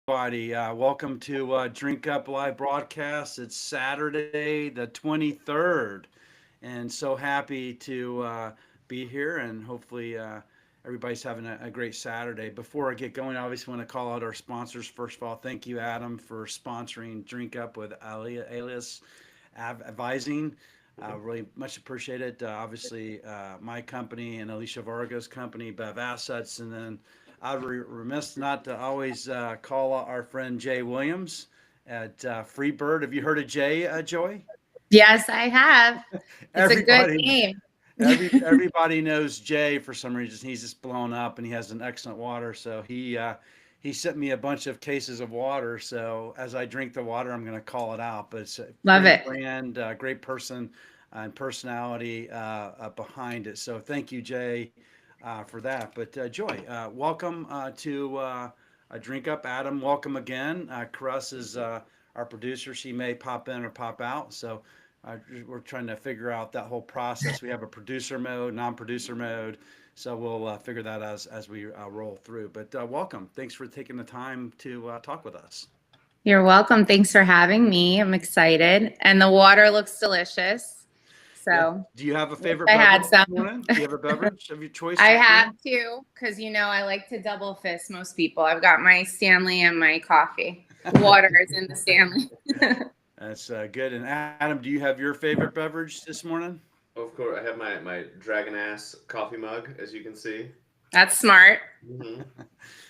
everybody. Welcome to Drink Up Live broadcast. It's Saturday, the 23rd, and so happy to be here. And hopefully, everybody's having a great Saturday. Before I get going, I obviously want to call out our sponsors. First of all, thank you, Adam, for sponsoring Drink Up with Alias Advising. Really much appreciated. Obviously, my company and Alicia Varga's company, Bev Assets, and then I'd be remiss not to always call our friend Jay Williams at Freebird. Have you heard of Jay, Joy? Yes, I have. It's a good Everybody, name. everybody knows Jay for some reason. He's just blown up, and he has an excellent water. So he sent me a bunch of cases of water. So as I drink the water, I'm going to call it out. But it's a Love great it. brand, great person, and personality behind it. So thank you, Jay, for that. But Joy, welcome to Drink Up. Adam, welcome again. Caress is our producer. She may pop in or pop out. So we're trying to figure out that whole process. We have a producer mode, non-producer mode. So we'll figure that as we roll through. But welcome. Thanks for taking the time to talk with us. You're welcome. Thanks for having me. I'm excited. And the water looks delicious. Yeah. So Do you have a favorite I had beverage some. this morning? Do you have a beverage of your choice I this have morning? to, because I like to double fist most people. I've got my Stanley and my coffee. Water is in the Stanley. That's good. And Adam, do you have your favorite beverage this morning? Of course, I have my dragon ass coffee mug, as you can see. That's smart. Hmm.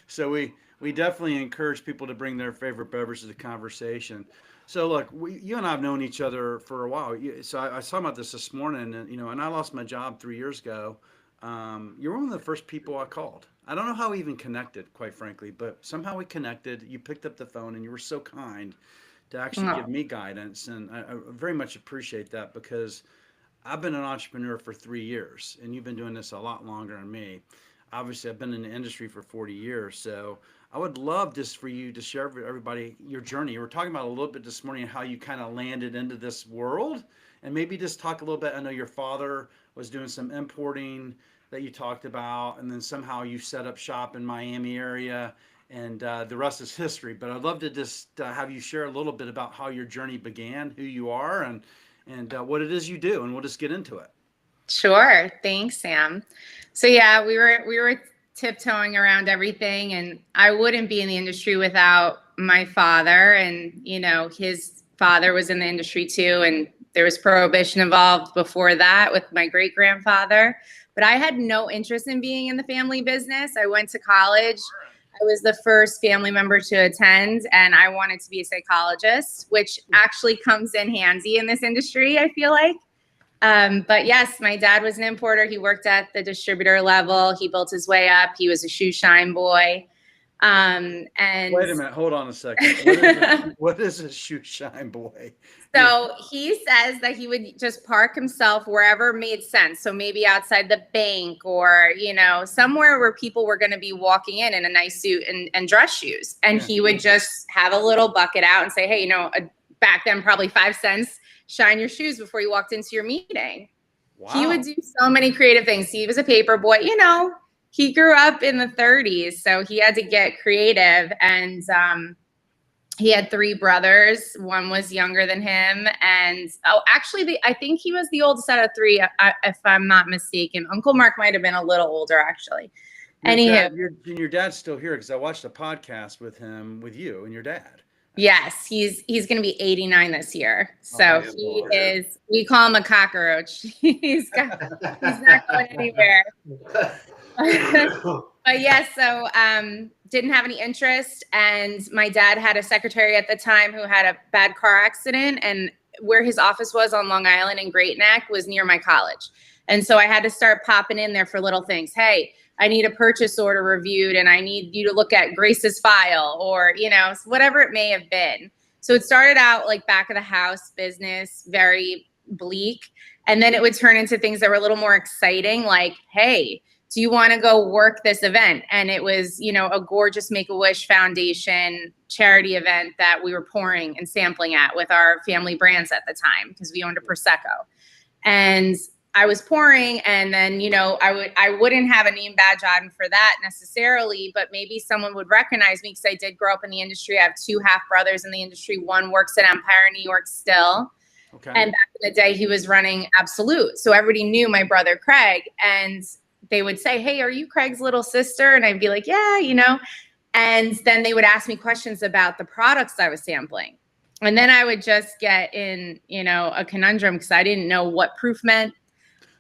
So we definitely encourage people to bring their favorite beverage to the conversation. So look, you and I have known each other for a while. So I was talking about this morning, and and I lost my job 3 years ago. You're one of the first people I called. I don't know how we even connected, quite frankly, but somehow we connected. You picked up the phone, and you were so kind to actually Oh, give me guidance, and I very much appreciate that because I've been an entrepreneur for 3 years, and you've been doing this a lot longer than me. Obviously, I've been in the industry for 40 years, so I would love just for you to share with everybody your journey. We were talking about a little bit this morning how you kind of landed into this world, and maybe just talk a little bit. I know your father was doing some importing that you talked about, and then somehow you set up shop in Miami area, and the rest is history. But I'd love to just have you share a little bit about how your journey began, who you are, and what it is you do, and we'll just get into it. sure. Thanks, Sam. So yeah, we were tiptoeing around everything, and I wouldn't be in the industry without my father. And his father was in the industry too, and there was prohibition involved before that with my great grandfather. But I had no interest in being in the family business. I went to college. I was the first family member to attend, and I wanted to be a psychologist, which actually comes in handy in this industry, I feel like. But yes, my dad was an importer. He worked at the distributor level. He built his way up. He was a shoe shine boy. And Wait a minute, hold on a second. What is a shoe shine boy? Yeah, so he says that he would just park himself wherever made sense. So maybe outside the bank or, somewhere where people were going to be walking in a nice suit and dress shoes. And yeah. he would just have a little bucket out and say, hey, back then, probably 5 cents, shine your shoes before you walked into your meeting. He would Wow. do so many creative things. He was a paper boy, he grew up in the 30s, so he had to get creative. And he had three brothers. One was younger than him. And actually, I think he was the oldest out of three, if I'm not mistaken. Uncle Mark might have been a little older, actually. Your Anywho, dad, your dad's still here because I watched a podcast with him, with you and your dad. yes, he's going to be 89 this year. Oh, So that's he awesome. is, we call him a cockroach. He's not going anywhere. But yes, so didn't have any interest. And my dad had a secretary at the time who had a bad car accident. And where his office was on Long Island in Great Neck was near my college. And so I had to start popping in there for little things. Hey, I need a purchase order reviewed and I need you to look at Grace's file or, whatever it may have been. So it started out like back of the house business, very bleak. And then it would turn into things that were a little more exciting, like, hey, do you want to go work this event? And it was, a gorgeous Make-A-Wish Foundation charity event that we were pouring and sampling at with our family brands at the time because we owned a Prosecco. And I was pouring, and then, you know, I wouldn't have a name badge on for that necessarily, but maybe someone would recognize me because I did grow up in the industry. I have 2 half brothers in the industry. One works at Empire, New York still. Okay. And back in the day, he was running Absolute. So everybody knew my brother, Craig, and they would say, "Hey, are you Craig's little sister?" And I'd be like, "Yeah, you know." And then they would ask me questions about the products I was sampling. And then I would just get in, you know, a conundrum because I didn't know what proof meant.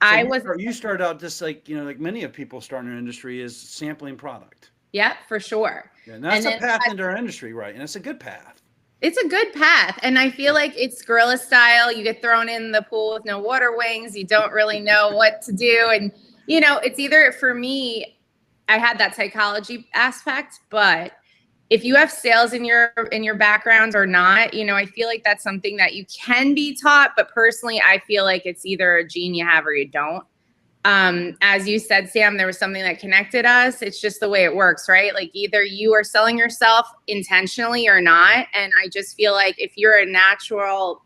So you started out just like, you know, like many of people starting in our industry is sampling product. Yeah, for sure. Yeah, and that's a path into our industry, right? And it's a good path. It's a good path. And I feel like it's guerrilla style. You get thrown in the pool with no water wings. You don't really know what to do. And, you know, it's either, for me, I had that psychology aspect, but if you have sales in your background or not, you know, I feel like that's something that you can be taught. But personally, I feel like it's either a gene you have or you don't. As you said, Sam, there was something that connected us. It's just the way it works, right? Like either you are selling yourself intentionally or not. And I just feel like if you're a natural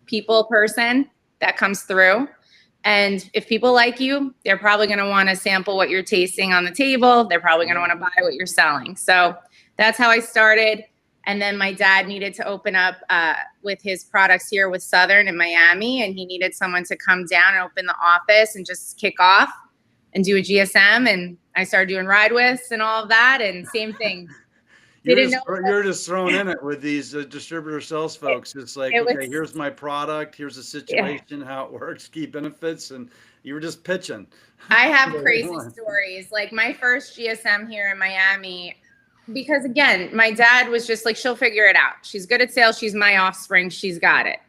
people person, that comes through. And if people like you, they're probably going to want to sample what you're tasting on the table. They're probably going to want to buy what you're selling. So that's how I started. And then my dad needed to open up with his products here with Southern in Miami. And he needed someone to come down and open the office and just kick off and do a GSM. And I started doing ride withs and all of that. And same thing. You're just thrown in it with these distributor sales folks. It's like, okay, here's my product. Here's the situation, how it works, key benefits. And you were just pitching. I have crazy stories. Like my first GSM here in Miami, because again, my dad was just like, she'll figure it out. She's good at sales. She's my offspring. She's got it.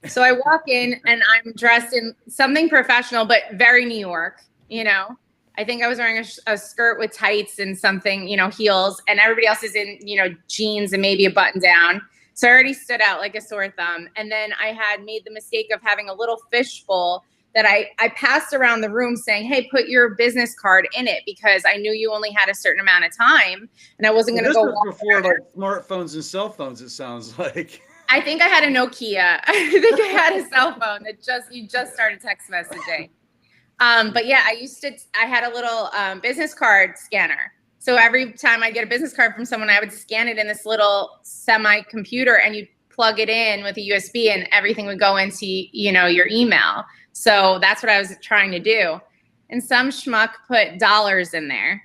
So I walk in and I'm dressed in something professional, but very New York, you know. I think I was wearing a skirt with tights and something, you know, heels, and everybody else is in, you know, jeans and maybe a button down. So I already stood out like a sore thumb. And then I had made the mistake of having a little fishbowl that I passed around the room saying, "Hey, put your business card in it," because I knew you only had a certain amount of time and I wasn't going to go. This was before like smartphones and cell phones, it sounds like. I think I had a Nokia. I think I had a cell phone that you just started text messaging. But yeah, I had a little business card scanner. So every time I get a business card from someone, I would scan it in this little semi computer and you plug it in with a USB and everything would go into, you know, your email. So that's what I was trying to do. And some schmuck put dollars in there.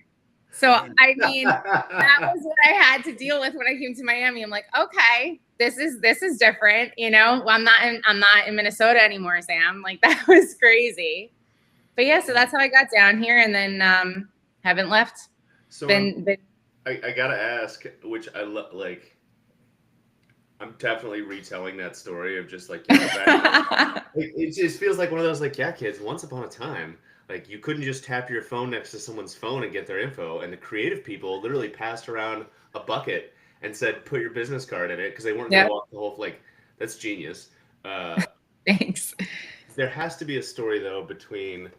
So, I mean, that was what I had to deal with when I came to Miami. I'm like, okay, this is different. You know, I'm not in Minnesota anymore, Sam. Like that was crazy. But yeah, so that's how I got down here and then haven't left. So I gotta ask, which I like. I'm definitely retelling that story of just like, it just feels like one of those like, yeah, kids, once upon a time, like you couldn't just tap your phone next to someone's phone and get their info. And the creative people literally passed around a bucket and said, put your business card in it because they weren't going to walk the whole, like, that's genius. Thanks. There has to be a story though between,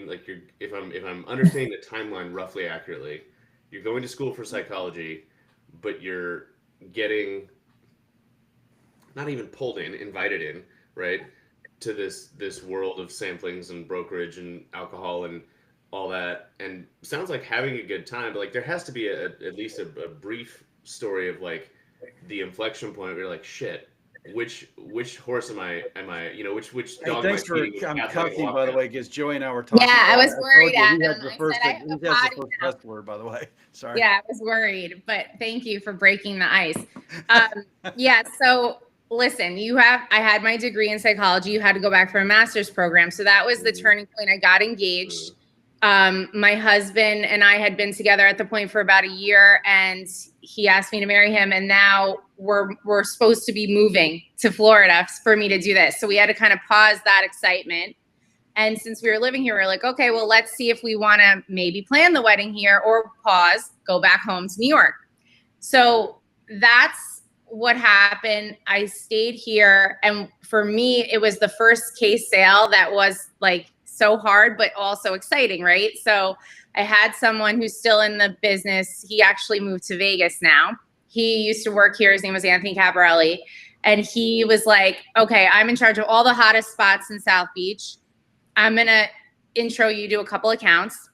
like if I'm understanding the timeline roughly accurately, you're going to school for psychology, but you're getting not even pulled in, invited in, right, to this world of samplings and brokerage and alcohol and all that. And sounds like having a good time, but like there has to be at least a brief story of like the inflection point where you're like, shit, which horse am I, you know, which dog thanks am I for cuffing, by the way, because Joey and I were talking. Yeah, I was worried. He has the first word, by the way. Sorry. Yeah, I was worried, but thank you for breaking the ice. Yeah, so listen, I had my degree in psychology. You had to go back for a master's program. So that was the turning point. I got engaged. My husband and I had been together at the point for about a year, and he asked me to marry him. And now we're supposed to be moving to Florida for me to do this. So we had to kind of pause that excitement. And since we were living here, we were like, okay, well, let's see if we want to maybe plan the wedding here or pause, go back home to New York. So that's what happened. I stayed here. And for me, it was the first case sale that was like so hard, but also exciting, right? So I had someone who's still in the business. He actually moved to Vegas now. He used to work here. His name was Anthony Caparelli. And he was like, okay, I'm in charge of all the hottest spots in South Beach. I'm going to intro you to a couple accounts.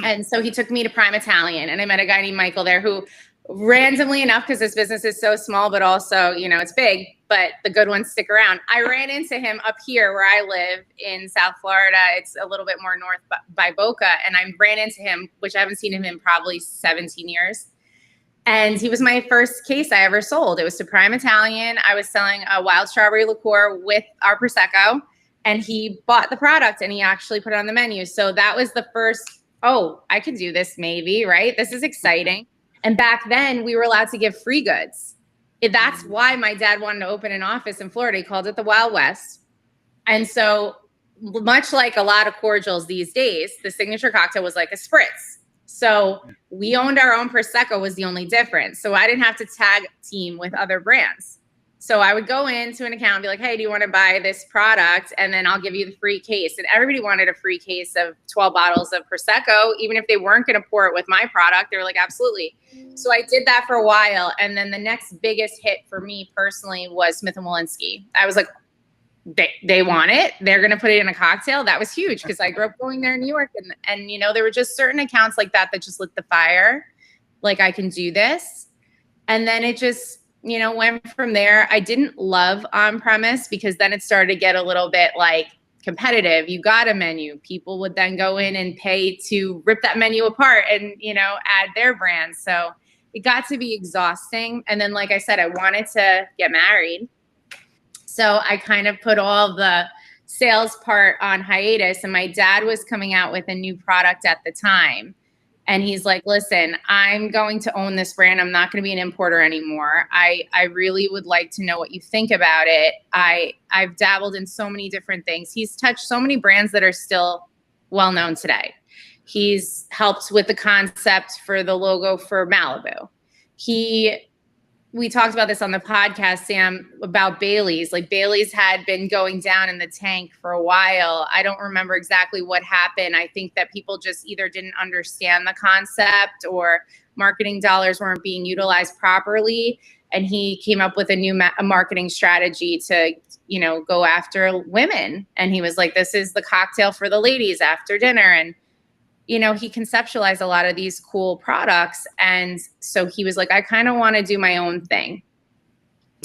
And so he took me to Prime Italian, and I met a guy named Michael there who randomly enough, because this business is so small, but also, you know, it's big, but the good ones stick around. I ran into him up here where I live in South Florida. It's a little bit more north by Boca. And I ran into him, which I haven't seen him in probably 17 years. And he was my first case I ever sold. It was to Prime Italian. I was selling a wild strawberry liqueur with our Prosecco, and he bought the product and he actually put it on the menu. So that was the first, oh, I could do this maybe, right? This is exciting. And back then we were allowed to give free goods. That's why my dad wanted to open an office in Florida. He called it the Wild West. And so much like a lot of cordials these days, the signature cocktail was like a spritz. So we owned our own Prosecco was the only difference. So I didn't have to tag team with other brands. So I would go into an account and be like, hey, do you want to buy this product? And then I'll give you the free case. And everybody wanted a free case of 12 bottles of Prosecco. Even if they weren't going to pour it with my product, they were like, absolutely. So I did that for a while. And then the next biggest hit for me personally was Smith & Wollensky. I was like, they want it. They're going to put it in a cocktail. That was huge because I grew up going there in New York. And, you know, there were just certain accounts like that just lit the fire. Like, I can do this. And then it just, you know, went from there. I didn't love on-premise because then it started to get a little bit like competitive. You got a menu. People would then go in and pay to rip that menu apart and, you know, add their brand. So it got to be exhausting. And then, like I said, I wanted to get married. So I kind of put all the sales part on hiatus, and my dad was coming out with a new product at the time. And he's like, listen, I'm going to own this brand. I'm not going to be an importer anymore. I really would like to know what you think about it. I've dabbled in so many different things. He's touched so many brands that are still well known today. He's helped with the concept for the logo for Malibu. We talked about this on the podcast, Sam, about Bailey's. Like, Bailey's had been going down in the tank for a while. I don't remember exactly what happened. I think that people just either didn't understand the concept or marketing dollars weren't being utilized properly. And he came up with a new marketing strategy to, you know, go after women. And he was like, this is the cocktail for the ladies after dinner. And you know, he conceptualized a lot of these cool products. And so he was like, I kind of want to do my own thing.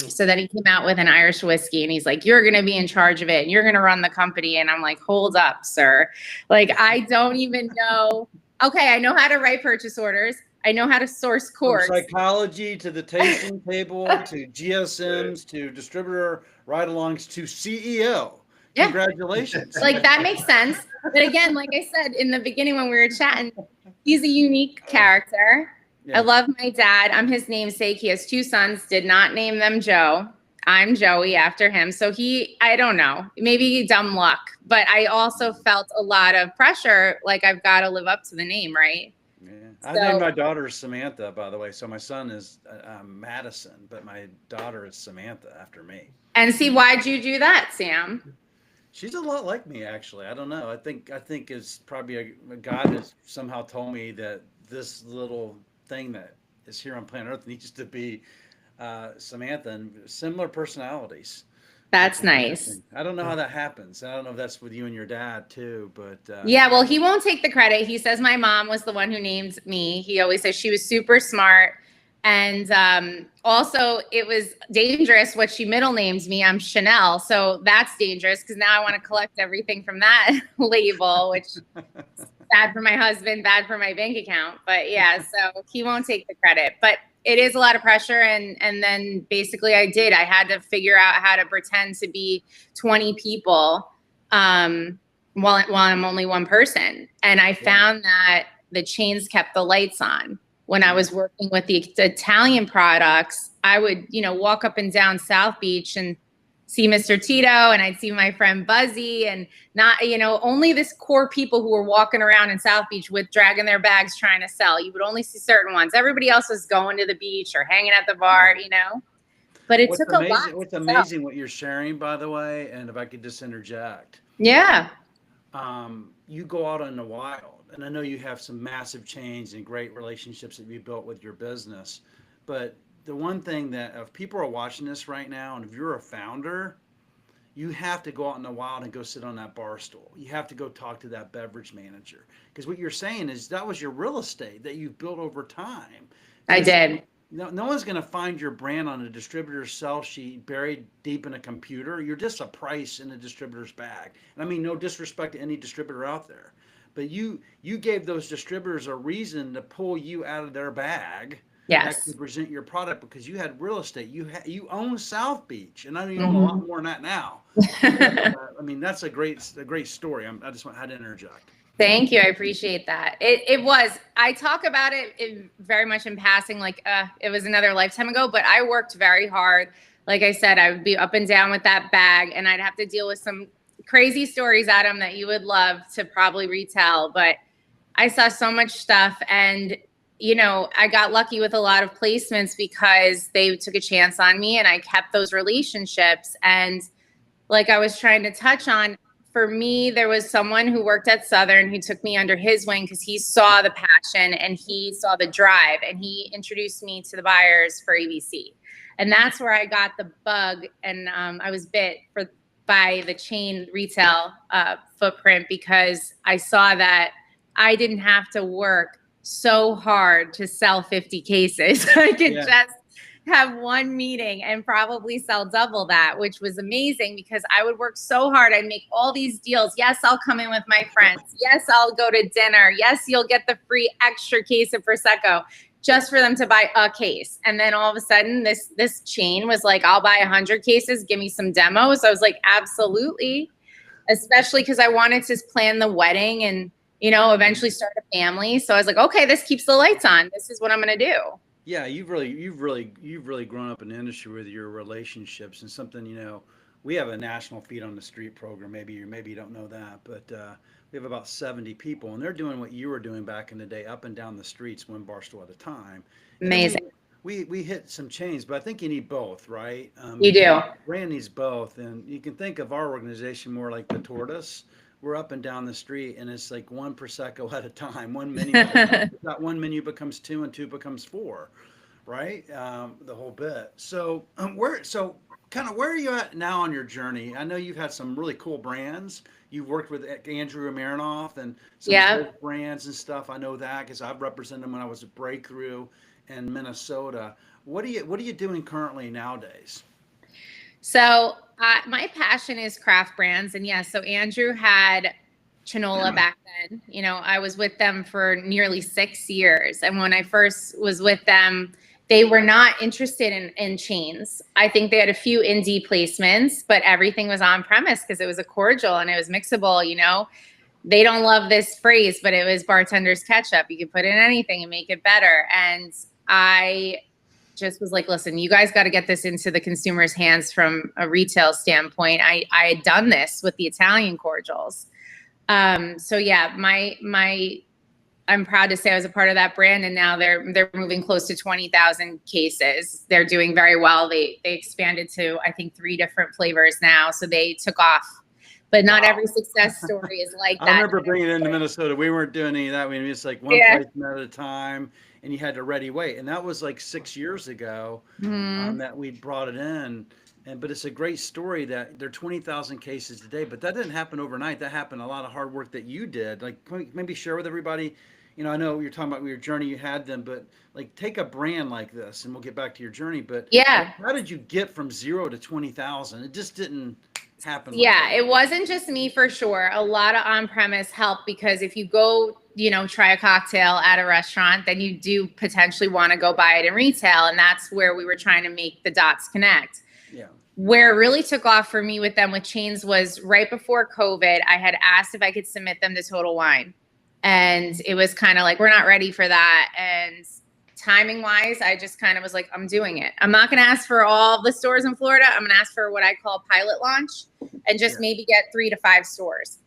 So then he came out with an Irish whiskey and he's like, you're going to be in charge of it and you're going to run the company. And I'm like, hold up, sir. Like, I don't even know. Okay, I know how to write purchase orders. I know how to source corks. From psychology to the tasting table to GSMs to distributor ride-alongs to CEO. Yeah. Congratulations. Like, that makes sense. But again, like I said in the beginning when we were chatting, he's a unique character. Yeah. I love my dad. I'm his namesake. He has 2 sons, did not name them Joe. I'm Joey after him. So I don't know, maybe dumb luck. But I also felt a lot of pressure. Like, I've got to live up to the name, right? Yeah. I named my daughter Samantha, by the way. So my son is Madison, but my daughter is Samantha after me. And see, why'd you do that, Sam? She's a lot like me, actually. I don't know. I think it's probably God has somehow told me that this little thing that is here on planet Earth needs to be Samantha, and similar personalities. That's nice. I don't know how that happens. I don't know if that's with you and your dad too, but yeah. Well, he won't take the credit. He says my mom was the one who named me. He always says she was super smart. And also, it was dangerous what she middle names me. I'm Chanel. So that's dangerous because now I want to collect everything from that label, which is bad for my husband, bad for my bank account. But yeah, so he won't take the credit. But it is a lot of pressure. And then basically I had to figure out how to pretend to be 20 people while I'm only one person. And I found that the chains kept the lights on. When I was working with the Italian products, I would, you know, walk up and down South Beach and see Mr. Tito, and I'd see my friend Buzzy, and not, you know, only this core people who were walking around in South Beach with dragging their bags trying to sell. You would only see certain ones. Everybody else was going to the beach or hanging at the bar, you know. But it took a lot. What's amazing what you're sharing, by the way, and if I could just interject. Yeah. You go out in the wild. And I know you have some massive chains and great relationships that you built with your business, but the one thing that if people are watching this right now, and if you're a founder, you have to go out in the wild and go sit on that bar stool. You have to go talk to that beverage manager, because what you're saying is that was your real estate that you've built over time. I did. No one's going to find your brand on a distributor's sell sheet buried deep in a computer. You're just a price in a distributor's bag. And I mean, no disrespect to any distributor out there, but you gave those distributors a reason to pull you out of their bag. Yes. Actually present your product, because you had real estate. You own South Beach, and I know you own a lot more than that now. I mean, that's a great story. I just had to interject. Thank you. I appreciate that. It was, I talk about it very much in passing, like it was another lifetime ago, but I worked very hard. Like I said, I would be up and down with that bag, and I'd have to deal with some crazy stories, Adam, that you would love to probably retell. But I saw so much stuff, and you know, I got lucky with a lot of placements because they took a chance on me, and I kept those relationships. And like I was trying to touch on, for me, there was someone who worked at Southern who took me under his wing because he saw the passion and he saw the drive, and he introduced me to the buyers for ABC. And that's where I got the bug, and I was bit by the chain retail footprint, because I saw that I didn't have to work so hard to sell 50 cases. I could just have one meeting and probably sell double that, which was amazing, because I would work so hard. I'd make all these deals. Yes, I'll come in with my friends. Yes, I'll go to dinner. Yes, you'll get the free extra case of Prosecco, just for them to buy a case. And then all of a sudden this chain was like, I'll buy 100 cases. Give me some demos. I was like, absolutely. Especially because I wanted to plan the wedding and, you know, eventually start a family. So I was like, okay, this keeps the lights on. This is what I'm going to do. Yeah, you've really grown up in the industry with your relationships, and something, you know, we have a national feet on the street program. Maybe you don't know that, but we have about 70 people, and they're doing what you were doing back in the day, up and down the streets, one bar stool at a time. Amazing. We hit some chains, but I think you need both, right? You do. Brand needs both, and you can think of our organization more like the tortoise. We're up and down the street, and it's like one Prosecco at a time, one menu. That one menu becomes two, and two becomes four, right? The whole bit. So where are you at now on your journey? I know you've had some really cool brands. You've worked with Andrew Ameronoff and some brands and stuff. I know that because I've represented them when I was at Breakthrough in Minnesota. What are you doing currently nowadays? So my passion is craft brands. And yes, so Andrew had Chinola back then. You know, I was with them for nearly 6 years. And when I first was with them, they were not interested in chains. I think they had a few indie placements, but everything was on premise because it was a cordial and it was mixable. You know, they don't love this phrase, but it was bartender's ketchup. You could put in anything and make it better. And I just was like, listen, you guys got to get this into the consumer's hands from a retail standpoint. I had done this with the Italian cordials. So yeah, I'm proud to say I was a part of that brand, and now they're moving close to 20,000 cases. They're doing very well. They expanded to, I think, 3 different flavors now. So they took off, but not every success story is like that. I remember bringing it into Minnesota. We weren't doing any of that. We were just like one placement at a time, and you had to ready weight. And that was like 6 years ago that we brought it in. But it's a great story that there are 20,000 cases today, but that didn't happen overnight. That happened a lot of hard work that you did. Like, maybe share with everybody, you know, I know you're talking about your journey, you had them, but like take a brand like this, and we'll get back to your journey. But how did you get from 0 to 20,000? It just didn't happen. It wasn't just me for sure. A lot of on-premise help, because if you go, you know, try a cocktail at a restaurant, then you do potentially want to go buy it in retail. And that's where we were trying to make the dots connect. Yeah. Where it really took off for me with them with chains was right before COVID. I had asked if I could submit them to Total Wine. And it was kind of like, we're not ready for that. And timing wise, I just kind of was like, I'm doing it. I'm not going to ask for all the stores in Florida. I'm going to ask for what I call pilot launch and just maybe get 3 to 5 stores.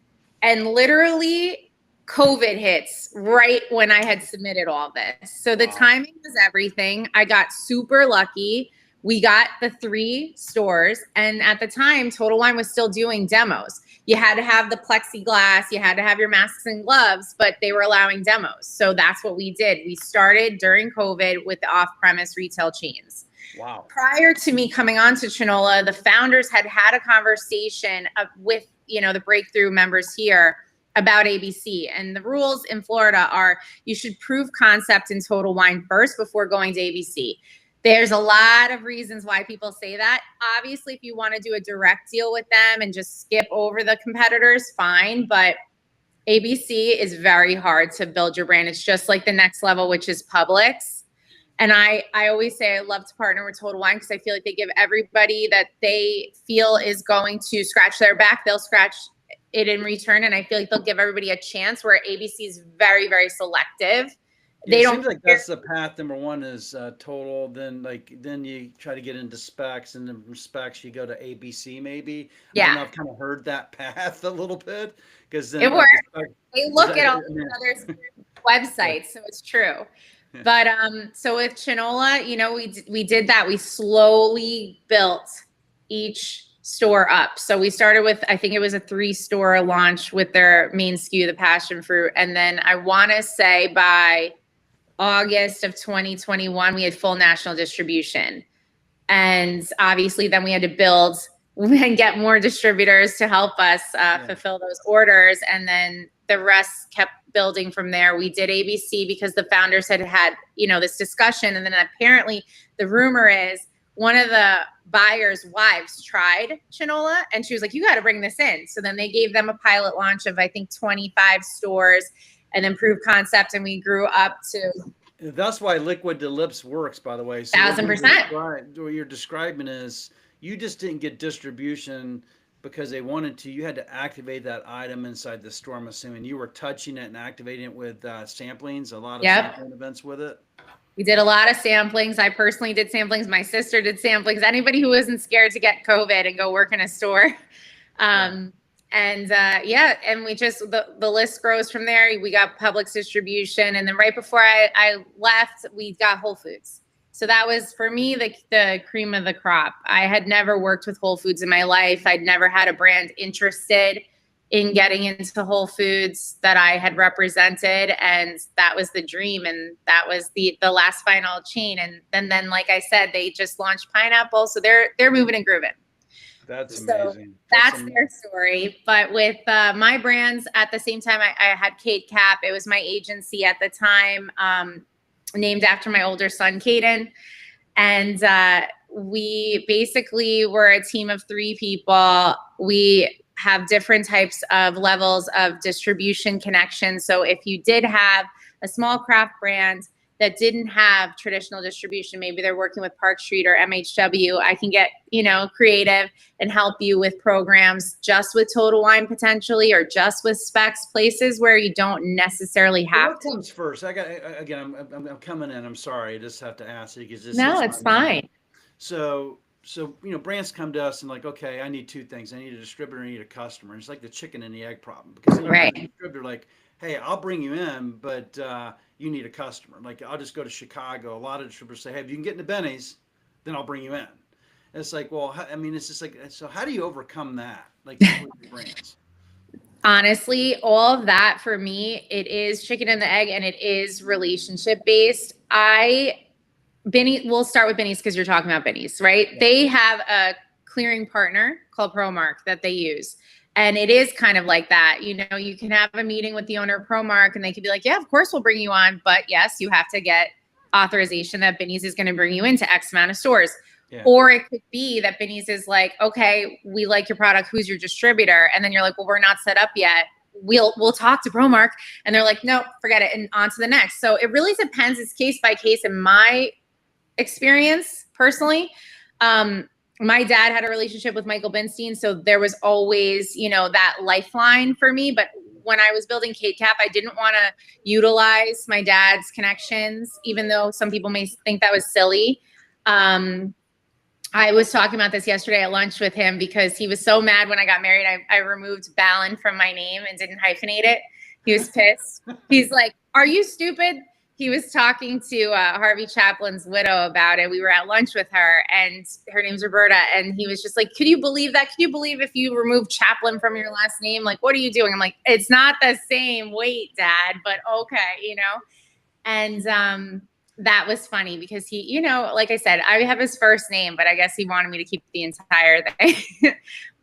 And literally COVID hits right when I had submitted all this. So the timing was everything. I got super lucky. we got the 3 stores, and at the time, Total Wine was still doing demos. You had to have the plexiglass, you had to have your masks and gloves, but they were allowing demos. So that's what we did. We started during COVID with the off-premise retail chains. Wow. Prior to me coming on to Chinola, the founders had a conversation with, the Breakthrough members here about ABC. And the rules in Florida are you should prove concept in Total Wine first before going to ABC. There's a lot of reasons why people say that. Obviously, if you want to do a direct deal with them and just skip over the competitors, fine. But ABC is very hard to build your brand. It's just like the next level, which is Publix. And I always say I love to partner with Total Wine because I feel like they give everybody that they feel is going to scratch their back, they'll scratch it in return. And I feel like they'll give everybody a chance, where ABC is very, very selective. Yeah, it seems like that's the path. Number one is Total, then you try to get into specs, and then from specs you go to ABC maybe. Yeah. I don't know, I've kind of heard that path a little bit, because then it works. They look at all the others' websites, so it's true. But so with Chinola, we did that. We slowly built each store up. So we started with, I think it was a 3-store launch with their main SKU, the passion fruit. And then I want to say by August of 2021, we had full national distribution. And obviously then we had to build and get more distributors to help us fulfill those orders. And then the rest kept building from there. We did ABC because the founders had this discussion. And then apparently the rumor is one of the buyers' wives tried Chinola, and she was like, you got to bring this in. So then they gave them a pilot launch of, I think, 25 stores, and then proved concept. And we grew up to. That's why Liquid to Lips works, by the way. So 1,000%. What you're describing is you just didn't get distribution because they wanted to. You had to activate that item inside the store. I'm assuming you were touching it and activating it with samplings, a lot of sampling events with it. We did a lot of samplings. I personally did samplings. My sister did samplings. Anybody who wasn't scared to get COVID and go work in a store. And we just, the list grows from there. We got Publix distribution. And then right before I left, we got Whole Foods. So that was, for me, the cream of the crop. I had never worked with Whole Foods in my life. I'd never had a brand interested in getting into Whole Foods that I had represented. And that was the dream. And that was the last final chain. And then, like I said, they just launched Pineapple. So they're moving and grooving. That's amazing. So that's their story. But with my brands, at the same time, I had Kate Cap. It was my agency at the time, named after my older son, Caden. And we basically were a team of 3 people. We have different types of levels of distribution connections. So if you did have a small craft brand that didn't have traditional distribution, maybe they're working with Park Street or MHW, I can get, creative and help you with programs just with Total Wine potentially, or just with specs, places where you don't necessarily have to. What comes first? I'm coming in. I'm sorry. I just have to ask you because no, it's fine. So, brands come to us and like, okay, I need 2 things. I need a distributor, I need a customer. It's like the chicken and the egg problem, because then you have a distributor like, hey, I'll bring you in, but you need a customer. Like, I'll just go to Chicago. A lot of distributors say, hey, if you can get into Benny's, then I'll bring you in. And it's like, well, it's just like, so how do you overcome that? Like, with brands? Honestly, all of that for me, it is chicken and the egg, and it is relationship based. We'll start with Benny's because you're talking about Benny's, right? Yeah. They have a clearing partner called ProMark that they use. And it is kind of like that. You can have a meeting with the owner of ProMark and they could be like, yeah, of course we'll bring you on. But yes, you have to get authorization that Benny's is going to bring you into X amount of stores. Yeah. Or it could be that Benny's is like, okay, we like your product. Who's your distributor? And then you're like, well, we're not set up yet. We'll talk to ProMark. And they're like, no, forget it. And on to the next. So it really depends. It's case by case in my experience personally. My dad had a relationship with Michael Binstein, so there was always, that lifeline for me. But when I was building Kate Cap, I didn't want to utilize my dad's connections, even though some people may think that was silly. I was talking about this yesterday at lunch with him because he was so mad when I got married. I removed Ballin from my name and didn't hyphenate it. He was pissed. He's like, are you stupid? he was talking to Harvey Chaplin's widow about it. We were at lunch with her, and her name's Roberta, and he was just like, could you believe that? Could you believe if you remove Chaplin from your last name? Like, what are you doing? I'm like, it's not the same weight, Dad, but okay, you know? And that was funny because he, you know, like I said, I have his first name, but I guess he wanted me to keep the entire thing.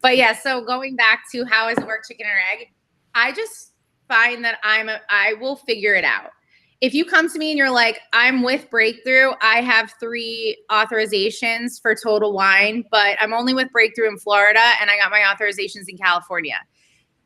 But yeah, so going back to how does it work, chicken or egg? I just find that I will figure it out. If you come to me and you're like, I'm with Breakthrough, I have 3 authorizations for Total Wine, but I'm only with Breakthrough in Florida and I got my authorizations in California.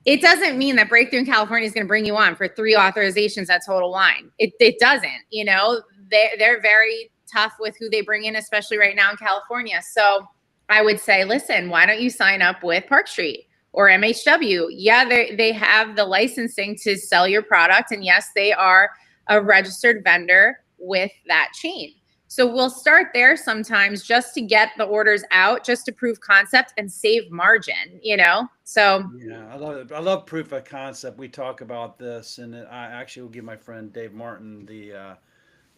It doesn't mean that Breakthrough in California is going to bring you on for 3 authorizations at Total Wine. It doesn't, you know, they're very tough with who they bring in, especially right now in California. So I would say, listen, why don't you sign up with Park Street or MHW? Yeah, they have the licensing to sell your product. And yes, they are a registered vendor with that chain. So we'll start there sometimes just to get the orders out, just to prove concept and save margin, you know? So yeah, I love it. I love proof of concept. We talk about this, and I actually will give my friend Dave Martin the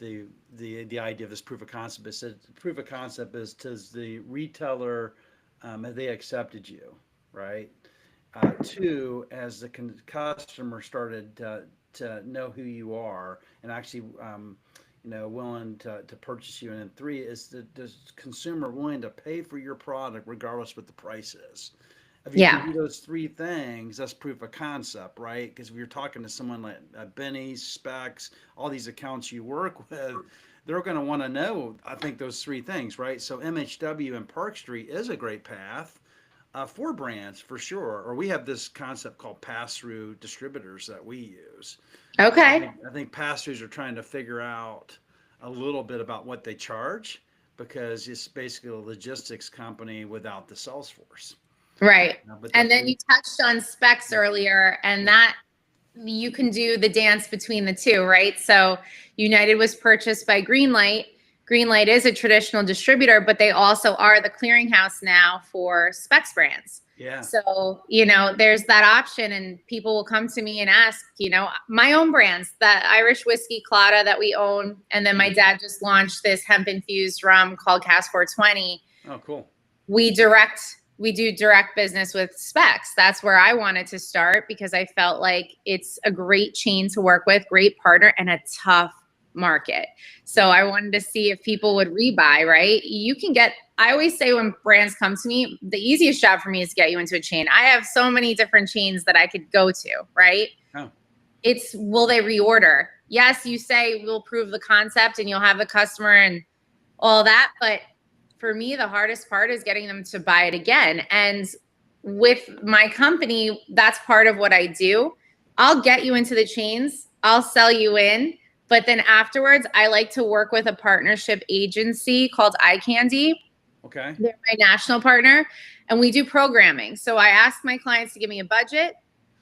idea of this proof of concept. It said proof of concept is, does the retailer have they accepted you, right? 2, as the customer started to know who you are and actually you know, willing to purchase you, and then 3 is the consumer willing to pay for your product regardless what the price is. If you can do those 3 things, that's proof of concept, right? Because if you're talking to someone like Benny's, Specs, all these accounts you work with, they're going to want to know, I think, those 3 things, right? So MHW and Park Street is a great path for brands, for sure. Or we have this concept called pass-through distributors that we use. okay. I think pass-throughs are trying to figure out a little bit about what they charge, because it's basically a logistics company without the sales force. Right. But And that's then you touched on Specs earlier, and that you can do the dance between the 2, right? So United was purchased by Greenlight. Greenlight is a traditional distributor, but they also are the clearinghouse now for Specs brands. yeah. So, you know, there's that option, and people will come to me and ask, you know, my own brands, that Irish whiskey Claddagh that we own. And then my dad just launched this hemp infused rum called Cask 420. Oh, cool. We do direct business with Specs. That's where I wanted to start because I felt like it's a great chain to work with, great partner, and a tough market. So I wanted to see if people would rebuy, right? You can get, I always say when brands come to me, the easiest job for me is to get you into a chain. I have so many different chains that I could go to, right? Oh. It's, will they reorder? Yes, you say we'll prove the concept and you'll have the customer and all that, but for me, the hardest part is getting them to buy it again. And with my company, that's part of what I do. I'll get you into the chains. I'll sell you in. But then afterwards, I like to work with a partnership agency called iCandy. Okay. They're my national partner. And we do programming. So I ask my clients to give me a budget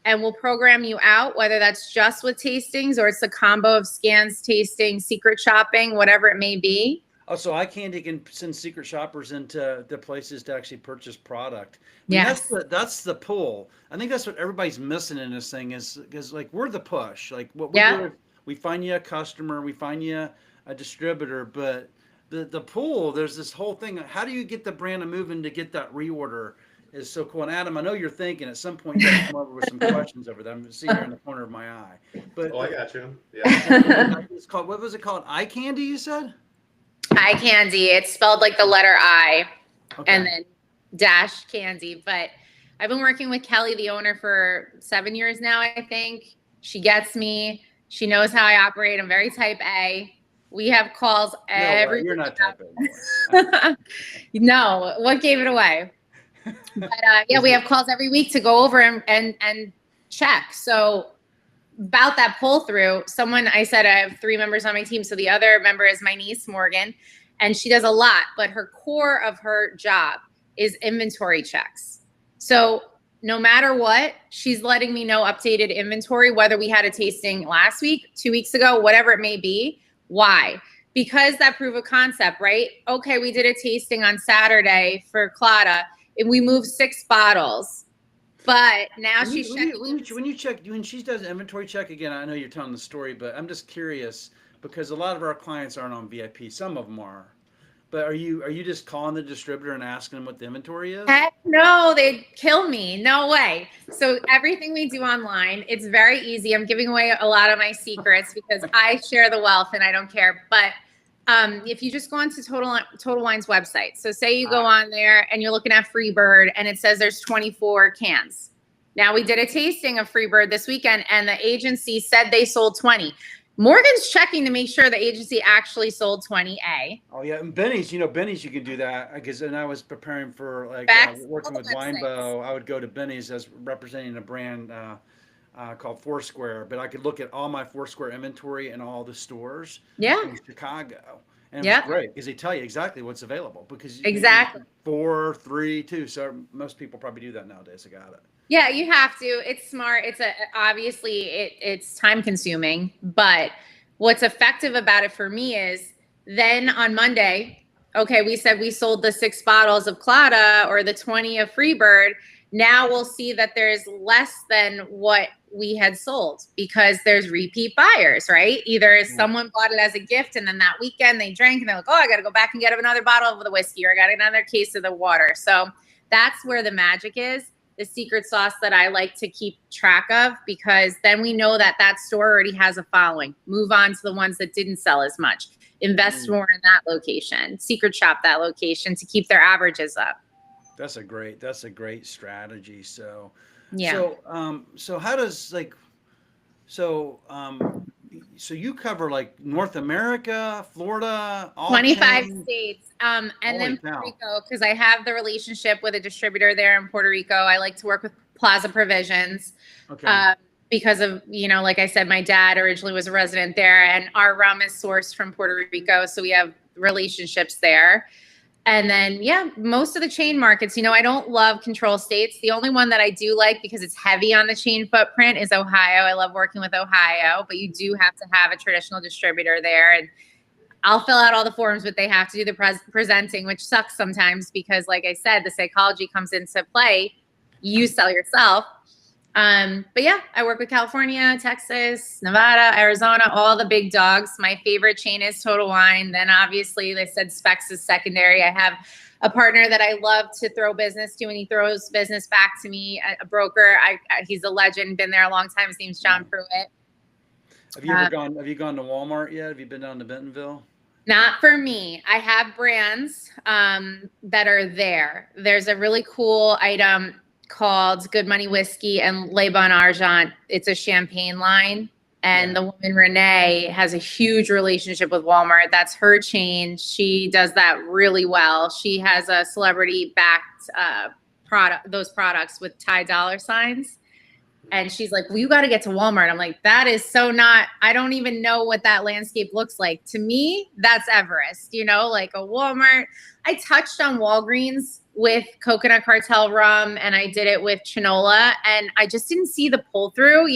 and we'll program you out, whether that's just with tastings or it's a combo of scans, tasting, secret shopping, whatever it may be. Oh, so iCandy can send secret shoppers into the places to actually purchase product. Yes. That's the pull. I think that's what everybody's missing in this thing is because like we're the push. Like what we do, we find you a customer, we find you a distributor, but the pull, there's this whole thing. How do you get the brand to move in to get that reorder is so cool. And Adam, I know you're thinking at some point you got to come over with some questions over there. I'm seeing here in the corner of my eye. But I got you. Yeah. It's called, what was it called? iCandy, you said? iCandy. It's spelled like the letter I, Okay. and then dash candy. But I've been working with Kelly, the owner, for 7 years now, I think. She gets me. She knows how I operate. I'm very type A. We have calls every you're not type A. No, what gave it away? But yeah, we have calls every week to go over and check. So about that pull through, I said I have 3 members on my team. So the other member is my niece, Morgan, and she does a lot, but her core of her job is inventory checks. So no matter what, she's letting me know updated inventory, whether we had a tasting last week, 2 weeks ago, whatever it may be. Why? Because that proof of concept, right? Okay, we did a tasting on Saturday for Claddagh, and we moved 6 bottles. But now when she's checking. When she does an inventory check again, I know you're telling the story, but I'm just curious because a lot of our clients aren't on VIP. Some of them are. But are you just calling the distributor and asking them what the inventory is? Heck no, they'd kill me. No way. So everything we do online, it's very easy. I'm giving away a lot of my secrets because I share the wealth and I don't care. But if you just go onto Total Wine's website, so say you go on there and you're looking at Freebird and it says there's 24 cans. Now we did a tasting of Freebird this weekend and the agency said they sold 20. Morgan's checking to make sure the agency actually sold 20A. Oh yeah, and Benny's, Benny's, you can do that because, and I was preparing for like working with Winebow. I would go to Benny's as representing a brand called Foursquare, but I could look at all my Foursquare inventory in all the stores in Chicago, and it was great because they tell you exactly what's available because exactly 4, 3, 2. So most people probably do that nowadays. I got it. Yeah, you have to. It's smart. Obviously it's time consuming, but what's effective about it for me is then on Monday, okay, we said we sold the 6 bottles of Clada or the 20 of Freebird. Now we'll see that there's less than what we had sold because there's repeat buyers, right? Either someone bought it as a gift and then that weekend they drank and they're like, oh, I got to go back and get another bottle of the whiskey or I got another case of the water. So that's where the magic is. The secret sauce that I like to keep track of because then we know that that store already has a following. Move on to the ones that didn't sell as much. Invest more in that location. Secret shop that location to keep their averages up. That's a great strategy. So yeah. So how does so you cover like North America, Florida, all 25 chains? states. And then Puerto Rico, because I have the relationship with a distributor there in Puerto Rico. I like to work with Plaza Provisions. Okay. Because of, like I said, my dad originally was a resident there and our rum is sourced from Puerto Rico. So we have relationships there. And then, most of the chain markets, I don't love control states. The only one that I do like because it's heavy on the chain footprint is Ohio. I love working with Ohio, but you do have to have a traditional distributor there. And I'll fill out all the forms, but they have to do the presenting, which sucks sometimes because, like I said, the psychology comes into play. You sell yourself. But I work with California, Texas, Nevada, Arizona, all the big dogs. My favorite chain is Total Wine. Then obviously they said Specs is secondary. I have a partner that I love to throw business to and he throws business back to me, a broker. He's a legend, been there a long time. His name's John Pruitt. Have you gone to Walmart yet? Have you been down to Bentonville? Not for me. I have brands that are there. There's a really cool item called Good Money Whiskey and Le Bon Argent. It's a champagne line. And the woman, Renee, has a huge relationship with Walmart. That's her chain. She does that really well. She has a celebrity-backed those products with Thai dollar signs. And she's like, well, you got to get to Walmart. I'm like, that is so not, I don't even know what that landscape looks like. To me, that's Everest, like a Walmart. I touched on Walgreens with Coconut Cartel rum and I did it with Chinola and I just didn't see the pull through,